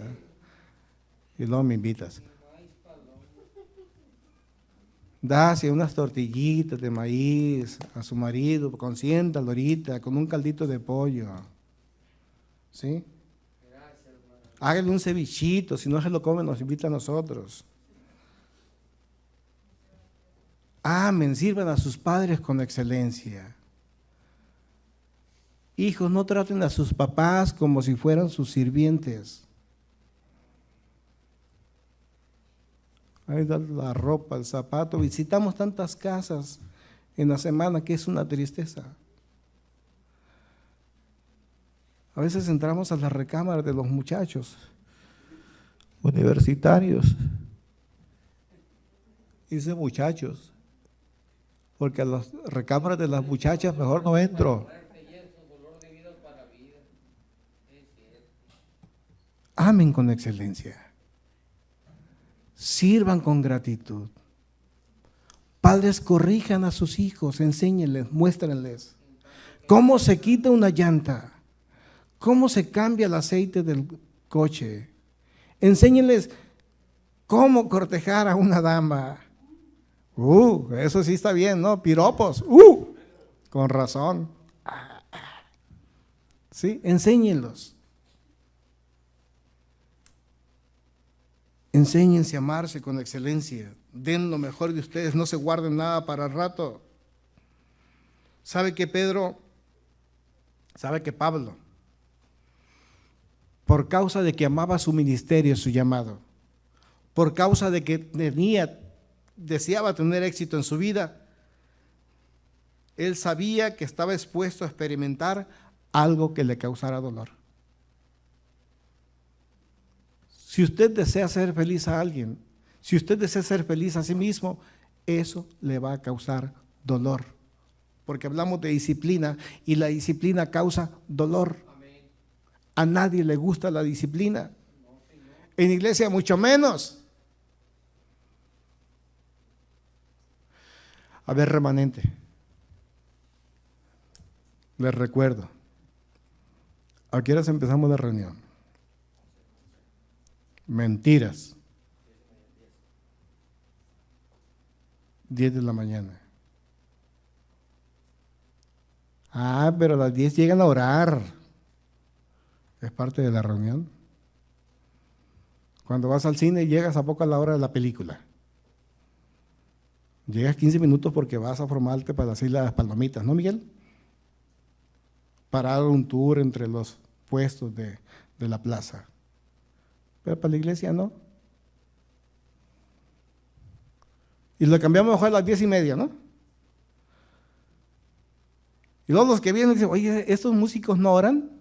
Y luego me invitas. Dase unas tortillitas de maíz a su marido, consiéntalo ahorita, con un caldito de pollo. ¿Sí? Hágale un cevichito, si no se lo come, nos invita a nosotros. Amen, sirvan a sus padres con excelencia. Hijos, no traten a sus papás como si fueran sus sirvientes. Ahí da la ropa, el zapato. Visitamos tantas casas en la semana que es una tristeza. A veces entramos a la recámara de los muchachos universitarios. Dice muchachos, porque a las recámaras de las muchachas mejor no entro. Amen con excelencia. Sirvan con gratitud. Padres, corrijan a sus hijos, enséñenles, muéstrenles cómo se quita una llanta, cómo se cambia el aceite del coche. Enséñenles cómo cortejar a una dama. Eso sí está bien, ¿no? Piropos. Con razón. ¿Sí? Enséñenlos. Enséñense a amarse con excelencia. Den lo mejor de ustedes, no se guarden nada para el rato. ¿Sabe que Pablo, por causa de que amaba su ministerio, su llamado, por causa de que deseaba tener éxito en su vida, él sabía que estaba expuesto a experimentar algo que le causara dolor? Si usted desea ser feliz a alguien, si usted desea ser feliz a sí mismo, eso le va a causar dolor. Porque hablamos de disciplina y la disciplina causa dolor. A nadie le gusta la disciplina. En iglesia mucho menos. A ver, remanente, les recuerdo, ¿a qué horas empezamos la reunión? Mentiras. 10 de la mañana. Pero a las 10 llegan a orar. Es parte de la reunión. Cuando vas al cine llegas a poco a la hora de la película. Llegas 15 minutos porque vas a formarte para hacer las palomitas, ¿no, Miguel? Para dar un tour entre los puestos de la plaza. Pero para la iglesia no. Y lo cambiamos mejor a las 10:30, ¿no? Y luego los que vienen dicen, oye, ¿estos músicos no oran?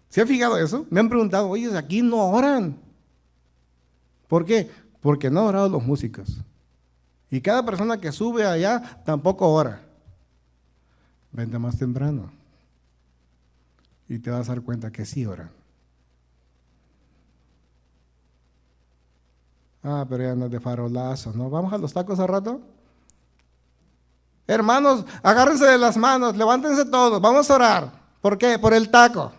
¿Se han fijado eso? Me han preguntado, oye, aquí no oran. ¿Por qué? Porque no han orado los músicos. Y cada persona que sube allá tampoco ora. Vente más temprano. Y te vas a dar cuenta que sí oran. Pero ya no es de farolazo, ¿no? ¿Vamos a los tacos al rato? Hermanos, agárrense de las manos, levántense todos, vamos a orar. ¿Por qué? Por el taco.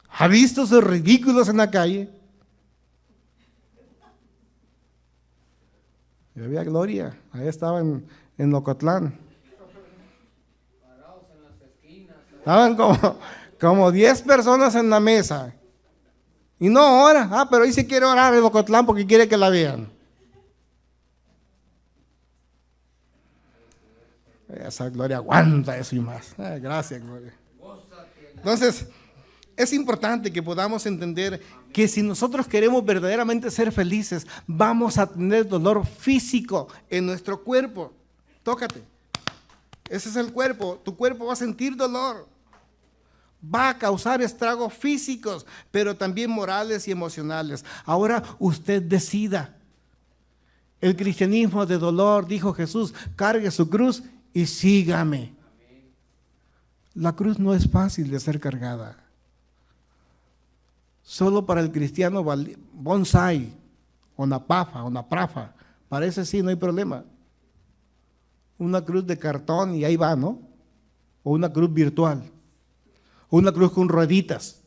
¿Ha visto esos ridículos en la calle? Yo había Gloria, ahí estaba en Ocotlán. Estaban como 10 personas en la mesa. Y no ora, pero ahí se quiere orar en Ocotlán porque quiere que la vean. Esa Gloria aguanta eso y más. Gracias, Gloria. Entonces, es importante que podamos entender que si nosotros queremos verdaderamente ser felices, vamos a tener dolor físico en nuestro cuerpo. Tócate. Ese es el cuerpo. Tu cuerpo va a sentir dolor. Va a causar estragos físicos, pero también morales y emocionales. Ahora usted decida. El cristianismo de dolor, dijo Jesús, cargue su cruz y sígame. La cruz no es fácil de ser cargada. Solo para el cristiano bonsai, o naprafa, para ese sí no hay problema. Una cruz de cartón y ahí va, ¿no? O una cruz virtual. Una cruz con rueditas.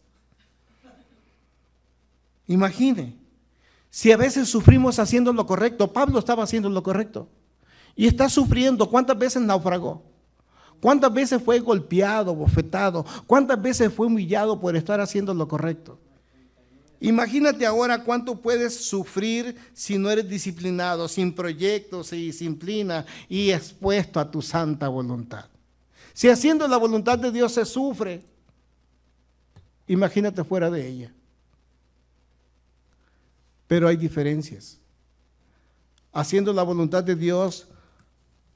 Imagine, si a veces sufrimos haciendo lo correcto, Pablo estaba haciendo lo correcto y está sufriendo. ¿Cuántas veces naufragó? ¿Cuántas veces fue golpeado, bofetado? ¿Cuántas veces fue humillado por estar haciendo lo correcto? Imagínate ahora cuánto puedes sufrir si no eres disciplinado, sin proyectos y disciplina y expuesto a tu santa voluntad. Si haciendo la voluntad de Dios se sufre, imagínate fuera de ella. Pero hay diferencias. Haciendo la voluntad de Dios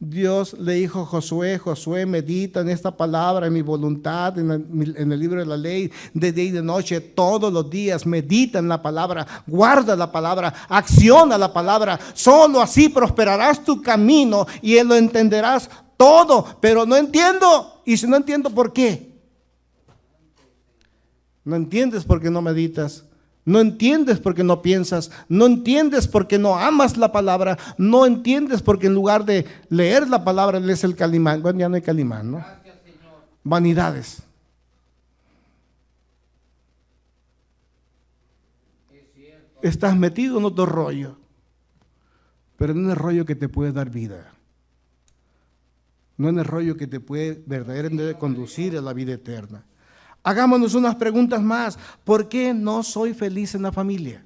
Dios le dijo a Josué: Josué, medita en esta palabra, en mi voluntad, en el libro de la ley, de día y de noche, todos los días. Medita en la palabra, guarda la palabra, acciona la palabra. Solo así prosperarás tu camino y lo entenderás todo. Pero no entiendo. Y si no entiendo, ¿por qué? No entiendes porque no meditas. No entiendes porque no piensas, no entiendes porque no amas la palabra, no entiendes porque en lugar de leer la palabra lees el Calimán. Bueno, ya no hay Calimán, ¿no? Vanidades. Estás metido en otro rollo, pero no en el rollo que te puede dar vida, no en el rollo que te puede verdaderamente conducir a la vida eterna. Hagámonos unas preguntas más. ¿Por qué no soy feliz en la familia?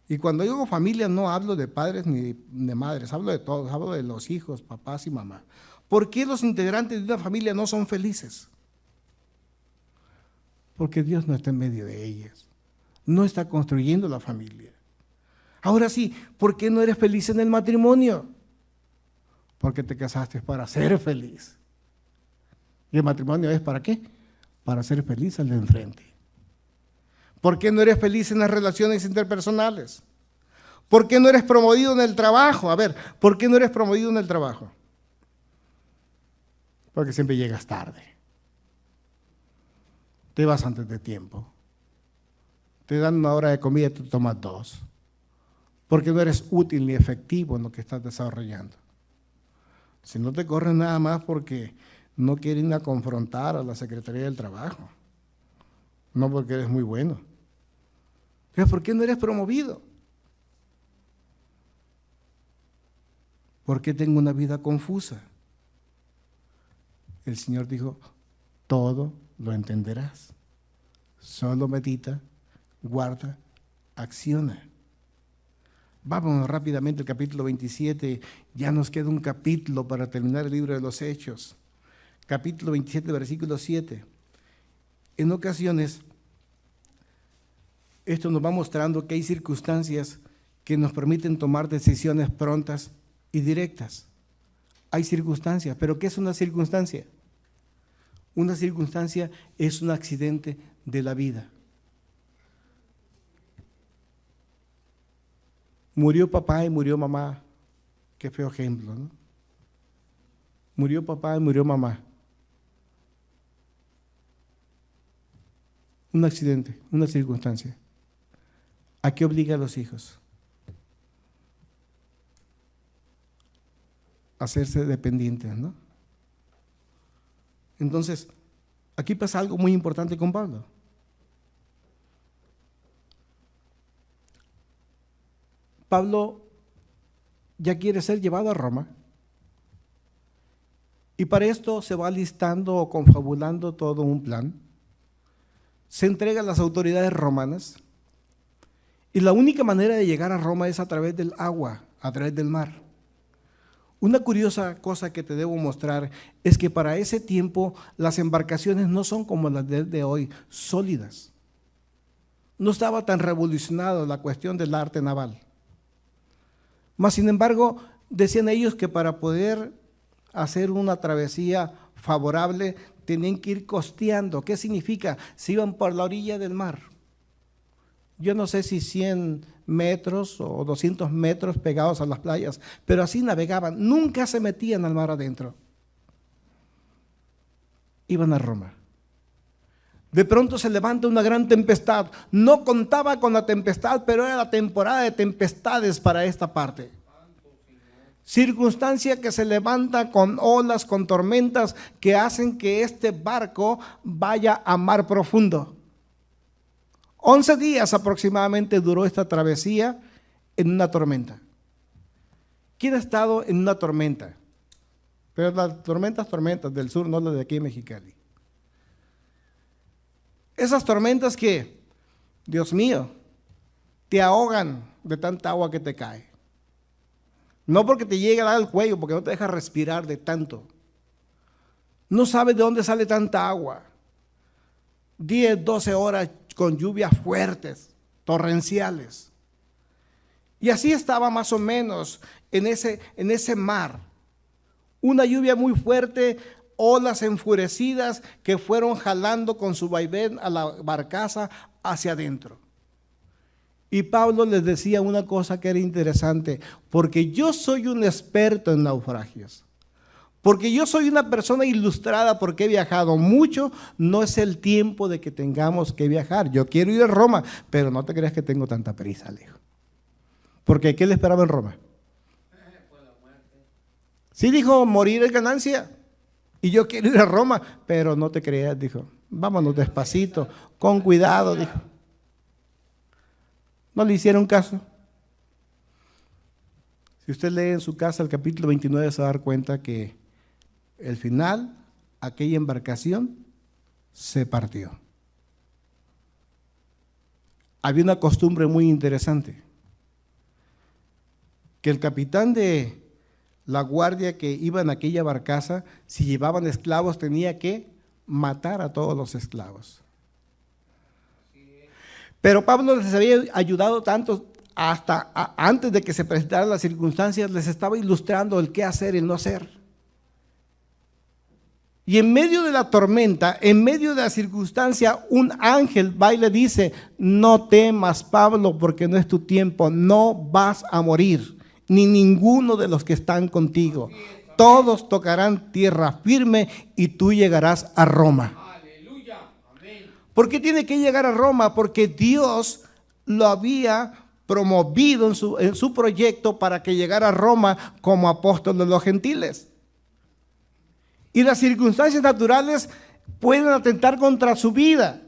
Y cuando digo familia no hablo de padres ni de madres, hablo de todos, hablo de los hijos, papás y mamá. ¿Por qué los integrantes de una familia no son felices? Porque Dios no está en medio de ellas, no está construyendo la familia. Ahora sí, ¿por qué no eres feliz en el matrimonio? Porque te casaste para ser feliz. ¿Y el matrimonio es para qué? Para ser feliz al de enfrente. ¿Por qué no eres feliz en las relaciones interpersonales? ¿Por qué no eres promovido en el trabajo? A ver, ¿por qué no eres promovido en el trabajo? Porque siempre llegas tarde. Te vas antes de tiempo. Te dan una hora de comida y tú tomas 2. Porque no eres útil ni efectivo en lo que estás desarrollando. Si no te corren nada más porque no quieren a confrontar a la Secretaría del Trabajo, no porque eres muy bueno. Entonces, ¿por qué no eres promovido? ¿Por qué tengo una vida confusa? El Señor dijo: todo lo entenderás. Solo medita, guarda, acciona. Vámonos rápidamente al capítulo 27, ya nos queda un capítulo para terminar el libro de los Hechos. Capítulo 27, versículo 7. En ocasiones, esto nos va mostrando que hay circunstancias que nos permiten tomar decisiones prontas y directas. Hay circunstancias, pero ¿qué es una circunstancia? Una circunstancia es un accidente de la vida. Murió papá y murió mamá. Qué feo ejemplo, ¿no? Murió papá y murió mamá. Un accidente, una circunstancia. ¿A qué obliga a los hijos? A hacerse dependientes, ¿no? Entonces, aquí pasa algo muy importante con Pablo. Pablo ya quiere ser llevado a Roma. Y para esto se va listando o confabulando todo un plan. Se entrega a las autoridades romanas. Y la única manera de llegar a Roma es a través del agua, a través del mar. Una curiosa cosa que te debo mostrar es que para ese tiempo las embarcaciones no son como las de hoy, sólidas. No estaba tan revolucionada la cuestión del arte naval. Mas, sin embargo, decían ellos que para poder hacer una travesía favorable tenían que ir costeando. ¿Qué significa? Se iban por la orilla del mar. Yo no sé si 100 metros o 200 metros pegados a las playas, pero así navegaban. Nunca se metían al mar adentro. Iban a Roma. De pronto se levanta una gran tempestad. No contaba con la tempestad, pero era la temporada de tempestades para esta parte. Circunstancia que se levanta con olas, con tormentas que hacen que este barco vaya a mar profundo. 11 días aproximadamente duró esta travesía en una tormenta. ¿Quién ha estado en una tormenta? Pero las tormentas del sur, no las de aquí en Mexicali. Esas tormentas que, Dios mío, te ahogan de tanta agua que te cae. No porque te llegue a dar el cuello, porque no te deja respirar de tanto. No sabes de dónde sale tanta agua. 10, 12 horas con lluvias fuertes, torrenciales. Y así estaba más o menos en ese mar. Una lluvia muy fuerte, olas enfurecidas que fueron jalando con su vaivén a la barcaza hacia adentro. Y Pablo les decía una cosa que era interesante, porque yo soy un experto en naufragios, porque yo soy una persona ilustrada porque he viajado mucho, no es el tiempo de que tengamos que viajar. Yo quiero ir a Roma, pero no te creas que tengo tanta prisa, le dijo. Porque ¿qué le esperaba en Roma? Sí, dijo, morir es ganancia. Y yo quiero ir a Roma, pero no te creas, dijo. Vámonos despacito, con cuidado, dijo. No le hicieron caso. Si usted lee en su casa el capítulo 29, se va a dar cuenta que al final, aquella embarcación se partió. Había una costumbre muy interesante, que el capitán de la guardia que iba en aquella barcaza, si llevaban esclavos, tenía que matar a todos los esclavos. Pero Pablo les había ayudado tanto hasta antes de que se presentaran las circunstancias, les estaba ilustrando el qué hacer y el no hacer. Y en medio de la tormenta, en medio de la circunstancia, un ángel va y le dice, no temas, Pablo, porque no es tu tiempo, no vas a morir, ni ninguno de los que están contigo. Todos tocarán tierra firme y tú llegarás a Roma. Aleluya. Amén. ¿Por qué tiene que llegar a Roma? Porque Dios lo había promovido en su proyecto para que llegara a Roma como apóstol de los gentiles. Y las circunstancias naturales pueden atentar contra su vida,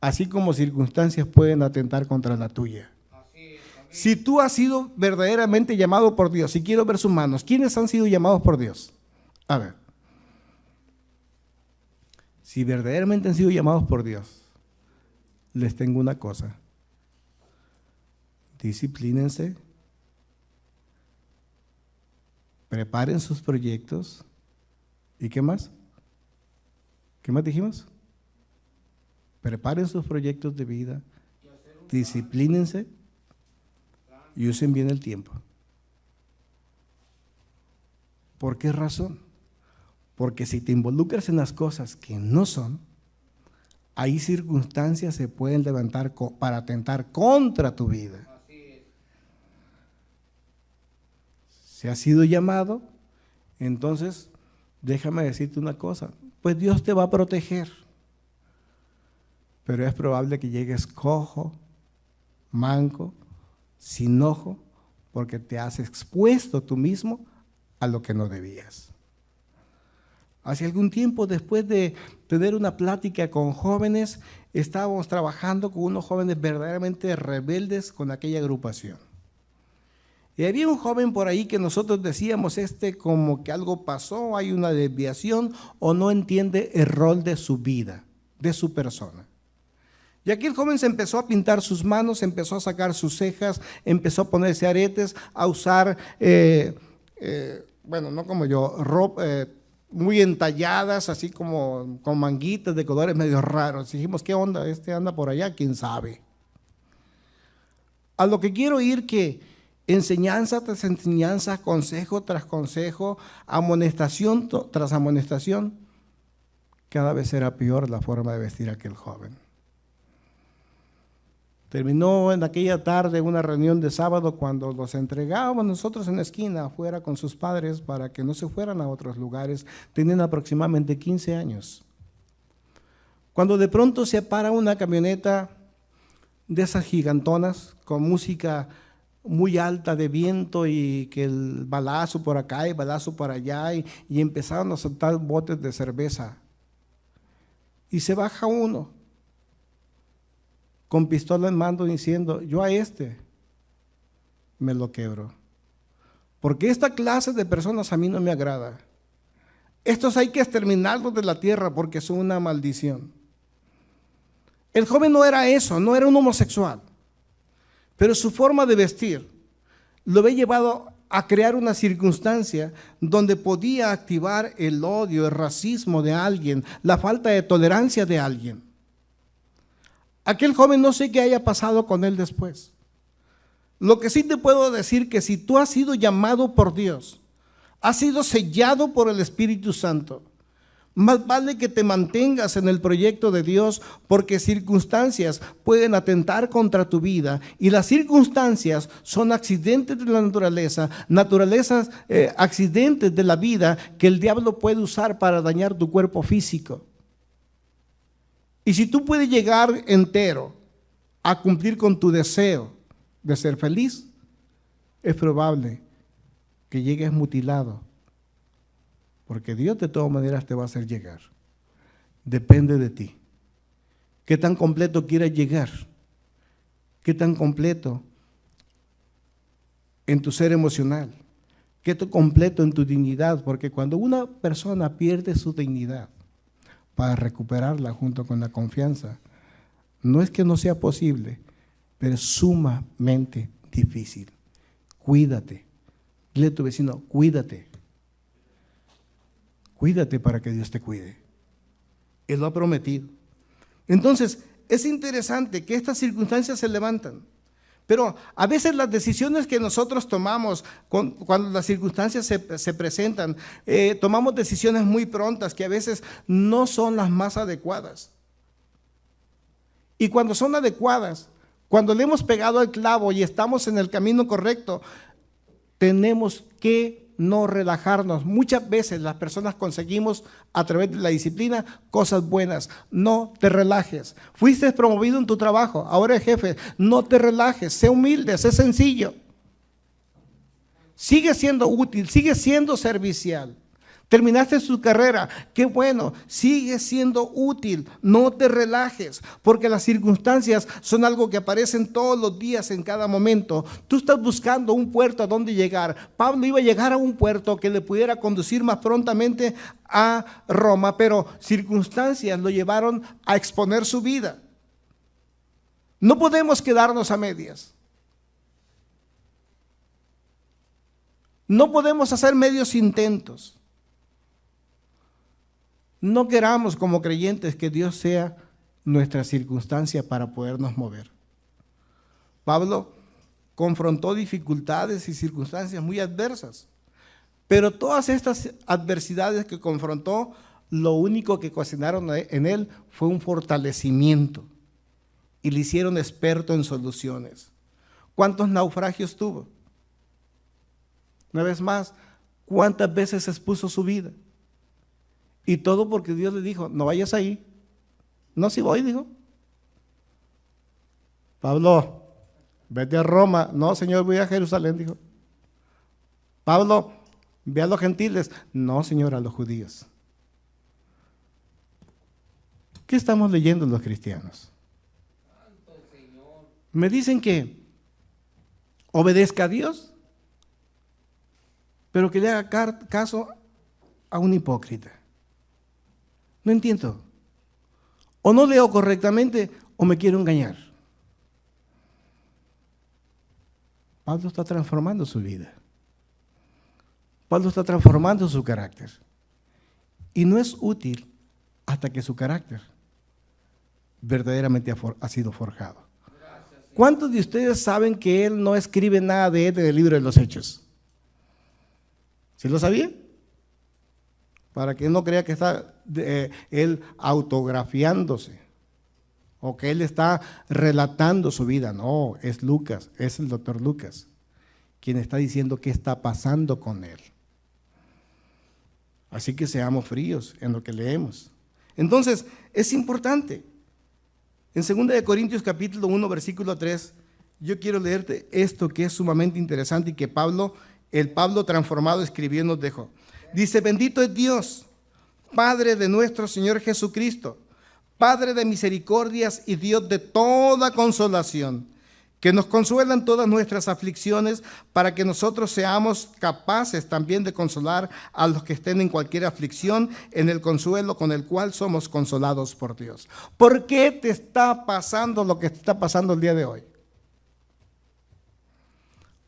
así como circunstancias pueden atentar contra la tuya. Si tú has sido verdaderamente llamado por Dios, si quiero ver sus manos, ¿quiénes han sido llamados por Dios? A ver. Si verdaderamente han sido llamados por Dios, les tengo una cosa. Disciplínense. Preparen sus proyectos. ¿Y qué más? ¿Qué más dijimos? Preparen sus proyectos de vida. Disciplínense. Y usen bien el tiempo. ¿Por qué razón? Porque si te involucras en las cosas que no son, ahí circunstancias se pueden levantar para atentar contra tu vida. Si has sido llamado, entonces déjame decirte una cosa, pues Dios te va a proteger, pero es probable que llegues cojo, manco, sin ojo, porque te has expuesto tú mismo a lo que no debías. Hace algún tiempo, después de tener una plática con jóvenes, estábamos trabajando con unos jóvenes verdaderamente rebeldes con aquella agrupación. Y había un joven por ahí que nosotros decíamos, como que algo pasó, hay una desviación o no entiende el rol de su vida, de su persona. Y aquí el joven se empezó a pintar sus manos, empezó a sacar sus cejas, empezó a ponerse aretes, a usar, bueno, no como yo, ropa muy entalladas, así como con manguitas de colores medio raros. Dijimos, ¿qué onda? Anda por allá, quién sabe. A lo que quiero ir que enseñanza tras enseñanza, consejo tras consejo, amonestación tras amonestación, cada vez era peor la forma de vestir a aquel joven. Terminó en aquella tarde una reunión de sábado cuando los entregábamos nosotros en la esquina afuera con sus padres para que no se fueran a otros lugares. Tenían aproximadamente 15 años. Cuando de pronto se para una camioneta de esas gigantonas con música muy alta de viento y que el balazo por acá y balazo por allá y empezaron a soltar botes de cerveza. Y se baja uno con pistola en mano diciendo, yo a me lo quebro. Porque esta clase de personas a mí no me agrada. Estos hay que exterminarlos de la tierra porque son una maldición. El joven no era eso, no era un homosexual. Pero su forma de vestir lo había llevado a crear una circunstancia donde podía activar el odio, el racismo de alguien, la falta de tolerancia de alguien. Aquel joven no sé qué haya pasado con él después, Lo que sí te puedo decir que si tú has sido llamado por Dios, has sido sellado por el Espíritu Santo, más vale que te mantengas en el proyecto de Dios, porque circunstancias pueden atentar contra tu vida, y las circunstancias son accidentes de la naturaleza, accidentes de la vida que el diablo puede usar para dañar tu cuerpo físico. Y si tú puedes llegar entero a cumplir con tu deseo de ser feliz, es probable que llegues mutilado, porque Dios de todas maneras te va a hacer llegar. Depende de ti. ¿Qué tan completo quieres llegar? ¿Qué tan completo en tu ser emocional? ¿Qué tan completo en tu dignidad? Porque cuando una persona pierde su dignidad, para recuperarla junto con la confianza, no es que no sea posible, pero es sumamente difícil. Cuídate. Dile a tu vecino, cuídate. Cuídate para que Dios te cuide. Él lo ha prometido. Entonces, es interesante que estas circunstancias se levantan, pero a veces las decisiones que nosotros tomamos cuando las circunstancias se presentan, tomamos decisiones muy prontas que a veces no son las más adecuadas. Y cuando son adecuadas, cuando le hemos pegado al clavo y estamos en el camino correcto, tenemos que no relajarnos. Muchas veces las personas conseguimos a través de la disciplina cosas buenas. No te relajes. Fuiste promovido en tu trabajo, ahora eres jefe. No te relajes, sé humilde, sé sencillo. Sigue siendo útil, sigue siendo servicial. Terminaste su carrera, qué bueno, sigue siendo útil, no te relajes, porque las circunstancias son algo que aparecen todos los días en cada momento. Tú estás buscando un puerto a donde llegar. Pablo iba a llegar a un puerto que le pudiera conducir más prontamente a Roma, pero circunstancias lo llevaron a exponer su vida. No podemos quedarnos a medias. No podemos hacer medios intentos. No queramos como creyentes que Dios sea nuestra circunstancia para podernos mover. Pablo confrontó dificultades y circunstancias muy adversas, pero todas estas adversidades que confrontó, lo único que ocasionaron en él fue un fortalecimiento y le hicieron experto en soluciones. ¿Cuántos naufragios tuvo? Una vez más, ¿cuántas veces expuso su vida? Y todo porque Dios le dijo, no vayas ahí. No, si voy, dijo. Pablo, vete a Roma. No, Señor, voy a Jerusalén, dijo. Pablo, ve a los gentiles. No, Señor, a los judíos. ¿Qué estamos leyendo los cristianos? Me dicen que obedezca a Dios, pero que le haga caso a un hipócrita. No entiendo. O no leo correctamente o me quiero engañar. Pablo está transformando su vida. Pablo está transformando su carácter. Y no es útil hasta que su carácter verdaderamente ha sido forjado. ¿Cuántos de ustedes saben que él no escribe nada de él en el libro de los Hechos? ¿Sí lo sabía? Para que no crea que está él autografiándose o que él está relatando su vida. No, es Lucas, es el doctor Lucas quien está diciendo qué está pasando con él. Así que seamos fríos en lo que leemos. Entonces, es importante. En 2 Corintios capítulo 1, versículo 3, yo quiero leerte esto que es sumamente interesante y que el Pablo transformado escribió y nos dejó. Dice, bendito es Dios, Padre de nuestro Señor Jesucristo, Padre de misericordias y Dios de toda consolación, que nos consuela en todas nuestras aflicciones, para que nosotros seamos capaces también de consolar a los que estén en cualquier aflicción, en el consuelo con el cual somos consolados por Dios. ¿Por qué te está pasando lo que te está pasando el día de hoy?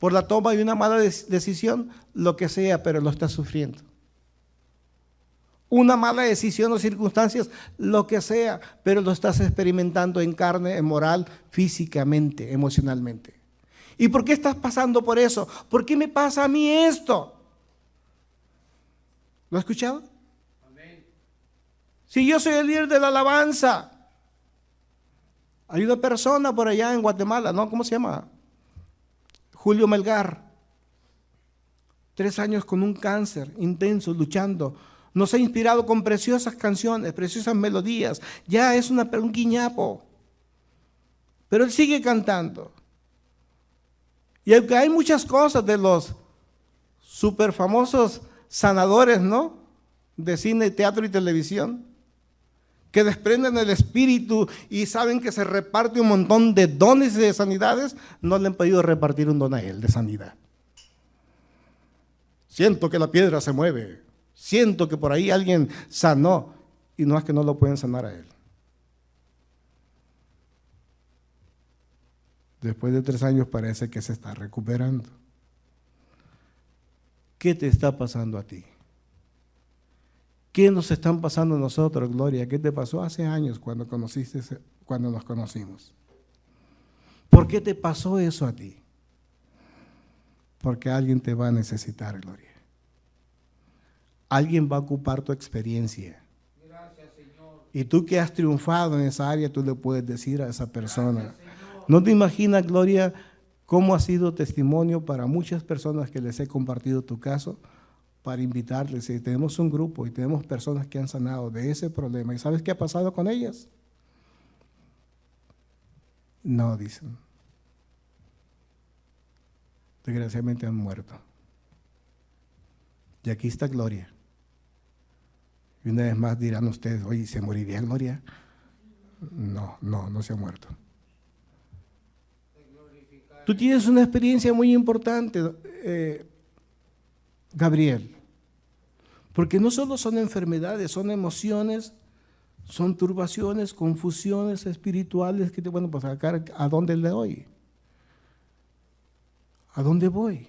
Por la toma de una mala decisión, lo que sea, pero lo estás sufriendo. Una mala decisión o circunstancias, lo que sea, pero lo estás experimentando en carne, en moral, físicamente, emocionalmente. ¿Y por qué estás pasando por eso? ¿Por qué me pasa a mí esto? ¿Lo has escuchado? Amén. Si yo soy el líder de la alabanza, hay una persona por allá en Guatemala, ¿no? ¿Cómo se llama? Julio Melgar. 3 años con un cáncer intenso, luchando. Nos ha inspirado con preciosas canciones, preciosas melodías. Ya es un guiñapo. Pero él sigue cantando. Y aunque hay muchas cosas de los super famosos sanadores, ¿no? De cine, teatro y televisión, que desprenden el espíritu y saben que se reparte un montón de dones y de sanidades, no le han podido repartir un don a él de sanidad. Siento que la piedra se mueve, siento que por ahí alguien sanó, y no es que no lo pueden sanar a él. Después de 3 años parece que se está recuperando. ¿Qué te está pasando a ti? ¿Qué nos están pasando a nosotros, Gloria? ¿Qué te pasó hace años cuando nos conocimos? ¿Por qué te pasó eso a ti? Porque alguien te va a necesitar, Gloria. Alguien va a ocupar tu experiencia. Gracias, Señor. Y tú que has triunfado en esa área, tú le puedes decir a esa persona. Gracias, ¿no te imaginas, Gloria, cómo ha sido testimonio para muchas personas que les he compartido tu caso? Para invitarles, y tenemos un grupo y tenemos personas que han sanado de ese problema. ¿Y sabes qué ha pasado con ellas? No, dicen. Desgraciadamente han muerto. Y aquí está Gloria. Y una vez más dirán ustedes, oye, ¿se moriría Gloria? No se ha muerto. Tú tienes una experiencia muy importante, Gabriel, porque no solo son enfermedades, son emociones, son turbaciones, confusiones espirituales que bueno, pues acá, ¿a dónde le doy? ¿A dónde voy?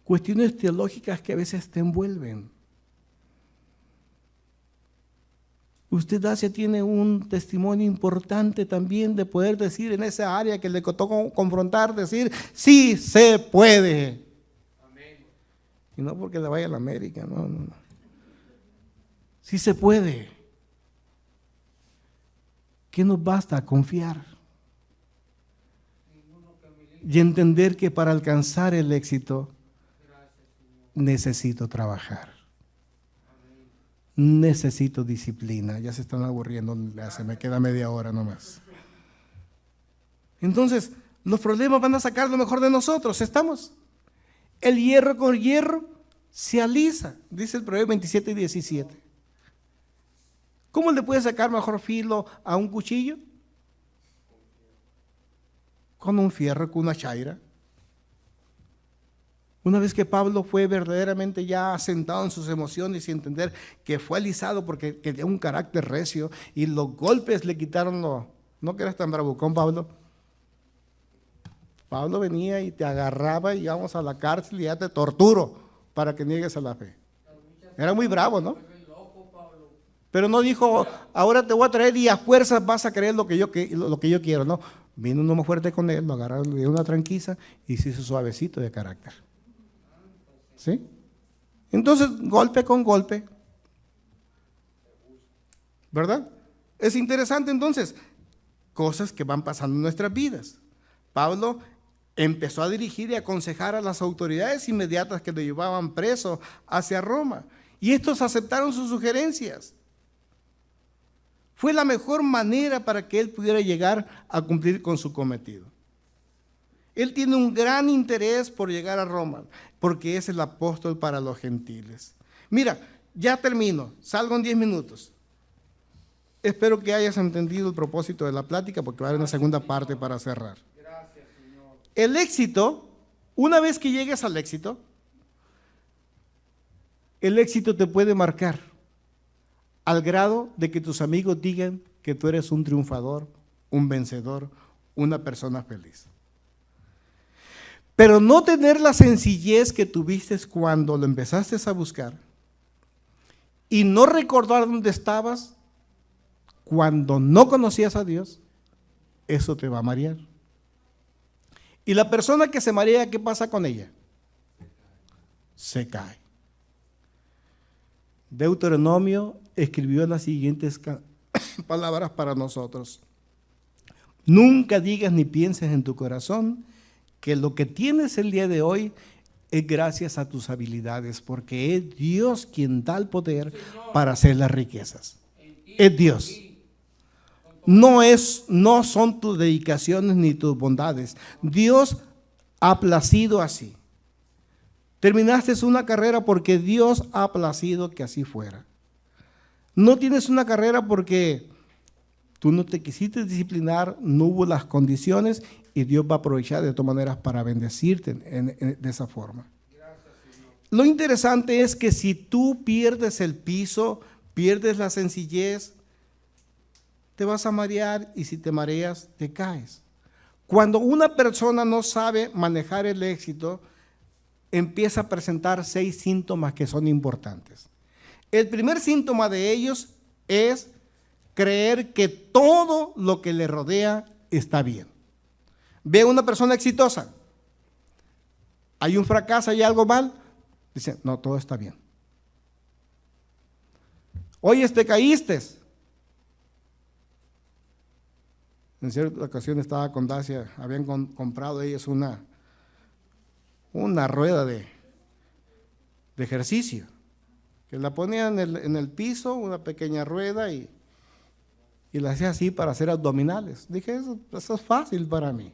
Cuestiones teológicas que a veces te envuelven. Usted tiene un testimonio importante también de poder decir en esa área que le tocó confrontar, decir, sí se puede. Amén. Y no porque le vaya a la América, no. Sí se puede. ¿Qué nos basta? Confiar. Y entender que para alcanzar el éxito necesito trabajar. Necesito disciplina. Ya se están aburriendo, se me queda media hora nomás. Entonces, los problemas van a sacar lo mejor de nosotros, ¿estamos? El hierro con hierro se alisa, dice el Proverbio 27:17. ¿Cómo le puede sacar mejor filo a un cuchillo? Con un fierro, con una chaira. Una vez que Pablo fue verdaderamente ya asentado en sus emociones y entender que fue alisado porque tenía un carácter recio y los golpes le quitaron no que eras tan bravucón, Pablo. Pablo venía y te agarraba y íbamos a la cárcel y ya te torturo para que niegues a la fe. Era muy bravo, ¿no? Pero no dijo, ahora te voy a traer y a fuerzas vas a creer lo que yo quiero, no. Vino uno más fuerte con él, lo agarraron, le dio una tranquiza y se hizo suavecito de carácter. ¿Sí? Entonces, golpe con golpe. ¿Verdad? Es interesante entonces, cosas que van pasando en nuestras vidas. Pablo empezó a dirigir y aconsejar a las autoridades inmediatas que lo llevaban preso hacia Roma. Y estos aceptaron sus sugerencias. Fue la mejor manera para que él pudiera llegar a cumplir con su cometido. Él tiene un gran interés por llegar a Roma, porque es el apóstol para los gentiles. Mira, ya termino, salgo en 10 minutos. Espero que hayas entendido el propósito de la plática, porque va a haber una segunda parte para cerrar. Gracias, Señor. El éxito, una vez que llegues al éxito, el éxito te puede marcar al grado de que tus amigos digan que tú eres un triunfador, un vencedor, una persona feliz. Pero no tener la sencillez que tuviste cuando lo empezaste a buscar y no recordar dónde estabas cuando no conocías a Dios, eso te va a marear. Y la persona que se marea, ¿qué pasa con ella? Se cae. Deuteronomio escribió las siguientes palabras para nosotros. Nunca digas ni pienses en tu corazón que lo que tienes el día de hoy es gracias a tus habilidades, porque es Dios quien da el poder para hacer las riquezas. Es Dios. No son tus dedicaciones ni tus bondades. Dios ha placido así. Terminaste una carrera porque Dios ha placido que así fuera. No tienes una carrera porque tú no te quisiste disciplinar, no hubo las condiciones y Dios va a aprovechar de todas maneras para bendecirte de esa forma. Lo interesante es que si tú pierdes el piso, pierdes la sencillez, te vas a marear y si te mareas, te caes. Cuando una persona no sabe manejar el éxito, empieza a presentar 6 síntomas que son importantes. El primer síntoma de ellos es creer que todo lo que le rodea está bien. Ve a una persona exitosa, hay un fracaso, hay algo mal, dice, no, todo está bien. Oye, te caíste. En cierta ocasión estaba con Dacia, habían comprado ellos una rueda de ejercicio, que la ponían en el piso, una pequeña rueda y la hacía así para hacer abdominales. Dije, eso es fácil para mí.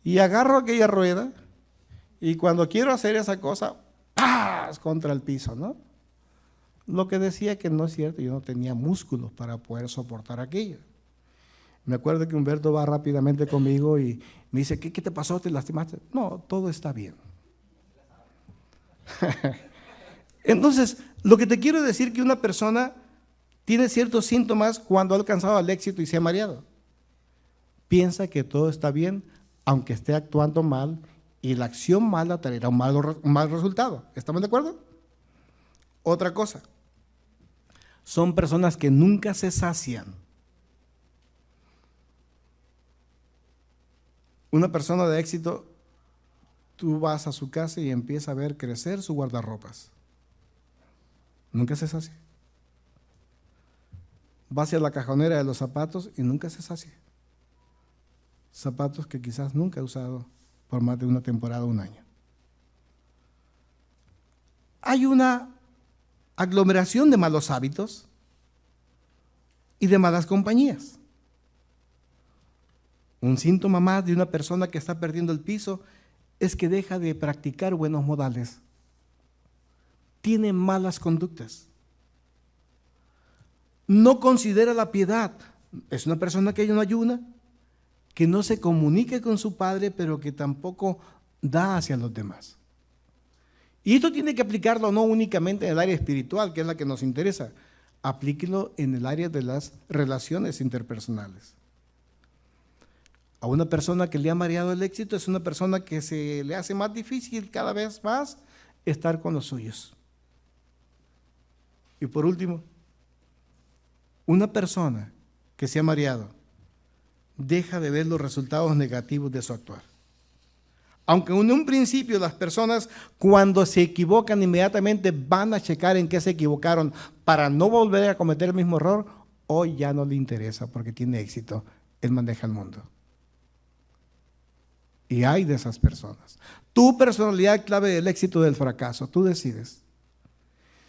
Y agarro aquella rueda y cuando quiero hacer esa cosa, ¡paz!, contra el piso, ¿no? Lo que decía que no es cierto, yo no tenía músculos para poder soportar aquello. Me acuerdo que Humberto va rápidamente conmigo y me dice, ¿qué te pasó? ¿Te lastimaste? No, todo está bien. Entonces, lo que te quiero decir es que una persona tiene ciertos síntomas cuando ha alcanzado el éxito y se ha mareado. Piensa que todo está bien, aunque esté actuando mal, y la acción mala traerá un mal resultado. ¿Estamos de acuerdo? Otra cosa, son personas que nunca se sacian. Una persona de éxito, tú vas a su casa y empieza a ver crecer su guardarropas. Nunca se sacia. Va hacia la cajonera de los zapatos y nunca se sacia. Zapatos que quizás nunca ha usado por más de una temporada, un año. Hay una aglomeración de malos hábitos y de malas compañías. Un síntoma más de una persona que está perdiendo el piso es que deja de practicar buenos modales. Tiene malas conductas. No considera la piedad. Es una persona que no ayuna, que no se comunica con su padre, pero que tampoco da hacia los demás. Y esto tiene que aplicarlo no únicamente en el área espiritual, que es la que nos interesa, aplíquelo en el área de las relaciones interpersonales. A una persona que le ha mareado el éxito es una persona que se le hace más difícil cada vez más estar con los suyos. Y por último, una persona que se ha mareado deja de ver los resultados negativos de su actuar. Aunque en un principio las personas cuando se equivocan inmediatamente van a checar en qué se equivocaron para no volver a cometer el mismo error, hoy ya no le interesa porque tiene éxito, él maneja el mundo. Y hay de esas personas. Tu personalidad clave del éxito o del fracaso, tú decides.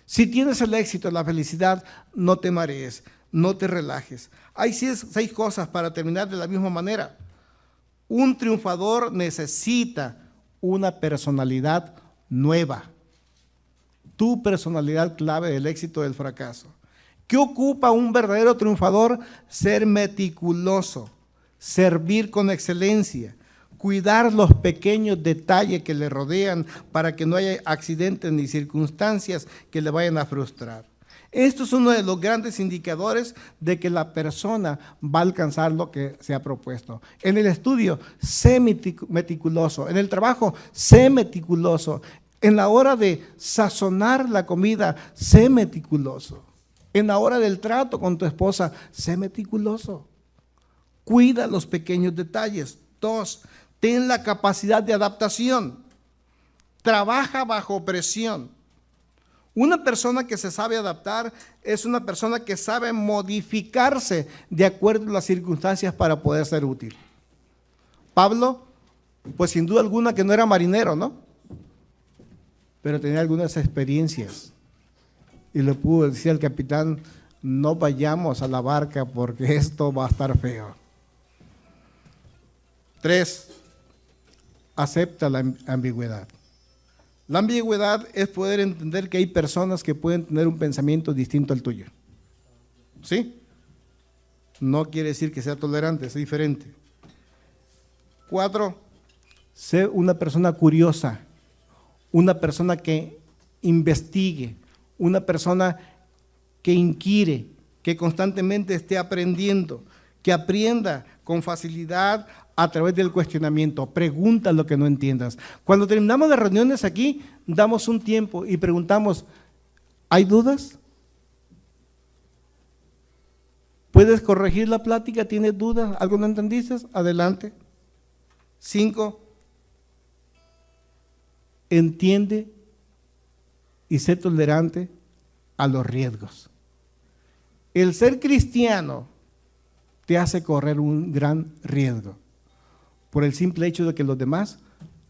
Si tienes el éxito, la felicidad, no te marees, no te relajes. Hay 6 cosas para terminar de la misma manera. Un triunfador necesita una personalidad nueva. Tu personalidad clave del éxito o del fracaso. ¿Qué ocupa un verdadero triunfador? Ser meticuloso, servir con excelencia, cuidar los pequeños detalles que le rodean para que no haya accidentes ni circunstancias que le vayan a frustrar. Esto es uno de los grandes indicadores de que la persona va a alcanzar lo que se ha propuesto. En el estudio, sé meticuloso. En el trabajo, sé meticuloso. En la hora de sazonar la comida, sé meticuloso. En la hora del trato con tu esposa, sé meticuloso. Cuida los pequeños detalles. 2, ten la capacidad de adaptación. Trabaja bajo presión. Una persona que se sabe adaptar es una persona que sabe modificarse de acuerdo a las circunstancias para poder ser útil. Pablo, pues sin duda alguna que no era marinero, ¿no? Pero tenía algunas experiencias. Y le pudo decir al capitán, no vayamos a la barca porque esto va a estar feo. 3, acepta la ambigüedad. La ambigüedad es poder entender que hay personas que pueden tener un pensamiento distinto al tuyo. ¿Sí? No quiere decir que sea tolerante, es diferente. 4, sé una persona curiosa, una persona que investigue, una persona que inquire, que constantemente esté aprendiendo, que aprenda con facilidad a través del cuestionamiento. Pregunta lo que no entiendas. Cuando terminamos las reuniones aquí, damos un tiempo y preguntamos, ¿hay dudas? ¿Puedes corregir la plática? ¿Tienes dudas? ¿Algo no entendiste? Adelante. 5, entiende y sé tolerante a los riesgos. El ser cristiano te hace correr un gran riesgo por el simple hecho de que los demás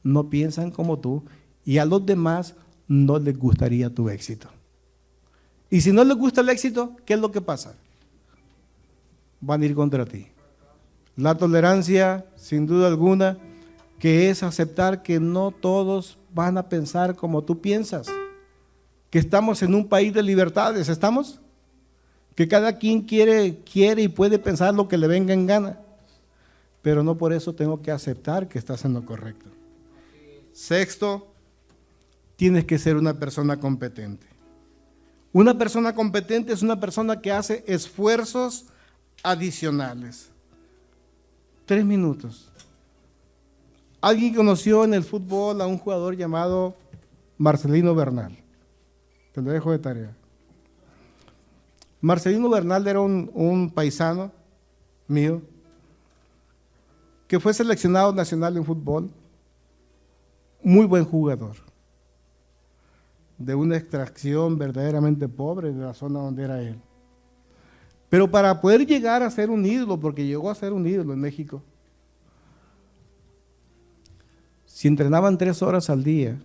no piensan como tú y a los demás no les gustaría tu éxito. Y si no les gusta el éxito, ¿qué es lo que pasa? Van a ir contra ti. La tolerancia, sin duda alguna, que es aceptar que no todos van a pensar como tú piensas, que estamos en un país de libertades, ¿estamos? Que cada quien quiere y puede pensar lo que le venga en gana, pero no por eso tengo que aceptar que estás en lo correcto. 6, tienes que ser una persona competente. Una persona competente es una persona que hace esfuerzos adicionales. 3 minutos. Alguien conoció en el fútbol a un jugador llamado Marcelino Bernal. Te lo dejo de tarea. Marcelino Bernal era un paisano mío que fue seleccionado nacional en fútbol, muy buen jugador, de una extracción verdaderamente pobre de la zona donde era él. Pero para poder llegar a ser un ídolo, porque llegó a ser un ídolo en México, si entrenaban 3 horas al día,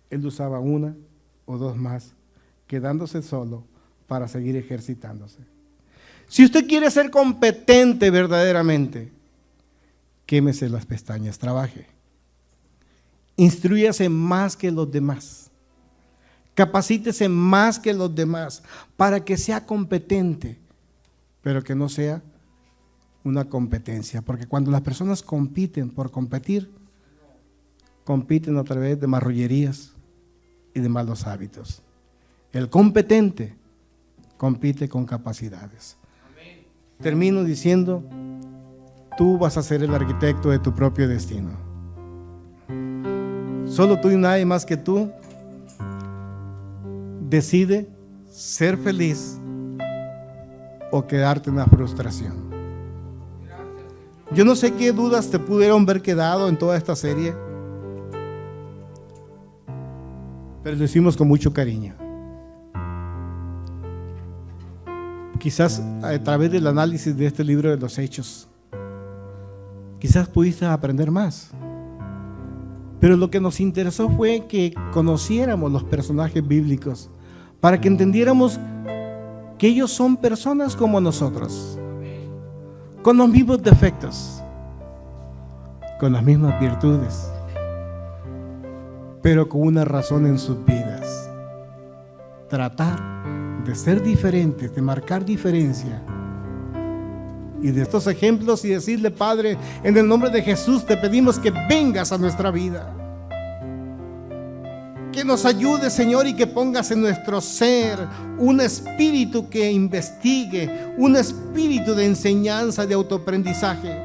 él usaba 1 o 2 más, quedándose solo para seguir ejercitándose. Si usted quiere ser competente verdaderamente, quémese las pestañas, trabaje. Instrúyase más que los demás. Capacítese más que los demás para que sea competente, pero que no sea una competencia. Porque cuando las personas compiten por competir, compiten a través de marrullerías y de malos hábitos. El competente compite con capacidades. Termino diciendo, tú vas a ser el arquitecto de tu propio destino. Solo tú y nadie más que tú decide ser feliz o quedarte en la frustración. Yo no sé qué dudas te pudieron haber quedado en toda esta serie, pero lo hicimos con mucho cariño. Quizás a través del análisis de este libro de los Hechos, quizás pudiste aprender más. Pero lo que nos interesó fue que conociéramos los personajes bíblicos para que entendiéramos que ellos son personas como nosotros, con los mismos defectos, con las mismas virtudes, pero con una razón en sus vidas: tratar de ser diferentes, de marcar diferencia. Y de estos ejemplos y decirle: Padre, en el nombre de Jesús te pedimos que vengas a nuestra vida, que nos ayudes, Señor, y que pongas en nuestro ser un espíritu que investigue, un espíritu de enseñanza, de autoaprendizaje,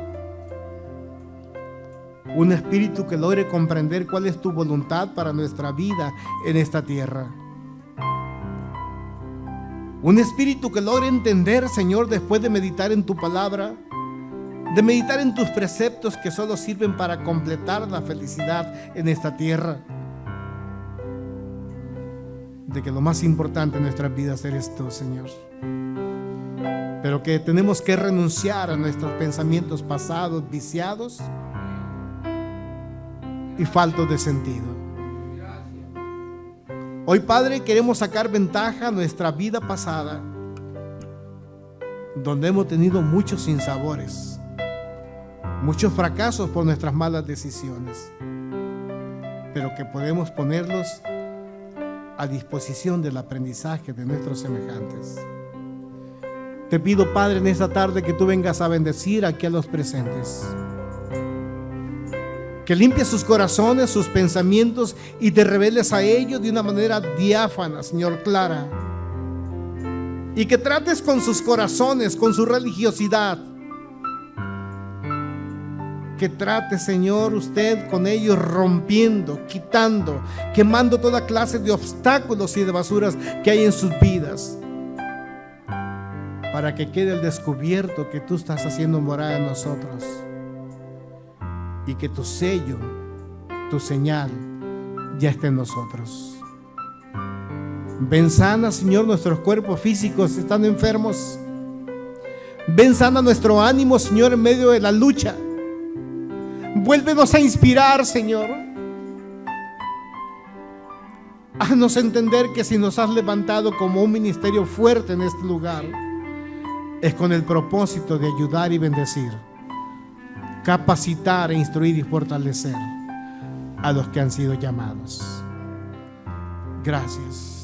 un espíritu que logre comprender cuál es tu voluntad para nuestra vida en esta tierra. Un espíritu que logre entender, Señor, después de meditar en tu palabra, de meditar en tus preceptos que solo sirven para completar la felicidad en esta tierra, de que lo más importante en nuestras vidas eres tú, Señor, pero que tenemos que renunciar a nuestros pensamientos pasados, viciados y faltos de sentido. Hoy, Padre, queremos sacar ventaja a nuestra vida pasada, donde hemos tenido muchos sinsabores, muchos fracasos por nuestras malas decisiones, pero que podemos ponerlos a disposición del aprendizaje de nuestros semejantes. Te pido, Padre, en esta tarde que tú vengas a bendecir aquí a los presentes, que limpies sus corazones, sus pensamientos y te reveles a ellos de una manera diáfana, Señor, clara, y que trates con sus corazones, con su religiosidad, que trate, Señor, usted con ellos rompiendo, quitando, quemando toda clase de obstáculos y de basuras que hay en sus vidas, para que quede el descubierto que tú estás haciendo morada en nosotros y que tu sello, tu señal ya esté en nosotros. Ven sana, Señor, nuestros cuerpos físicos están enfermos. Ven sana nuestro ánimo, Señor, en medio de la lucha. Vuélvenos a inspirar, Señor. Haznos entender que si nos has levantado como un ministerio fuerte en este lugar, es con el propósito de ayudar y bendecir, capacitar, instruir y fortalecer a los que han sido llamados. Gracias.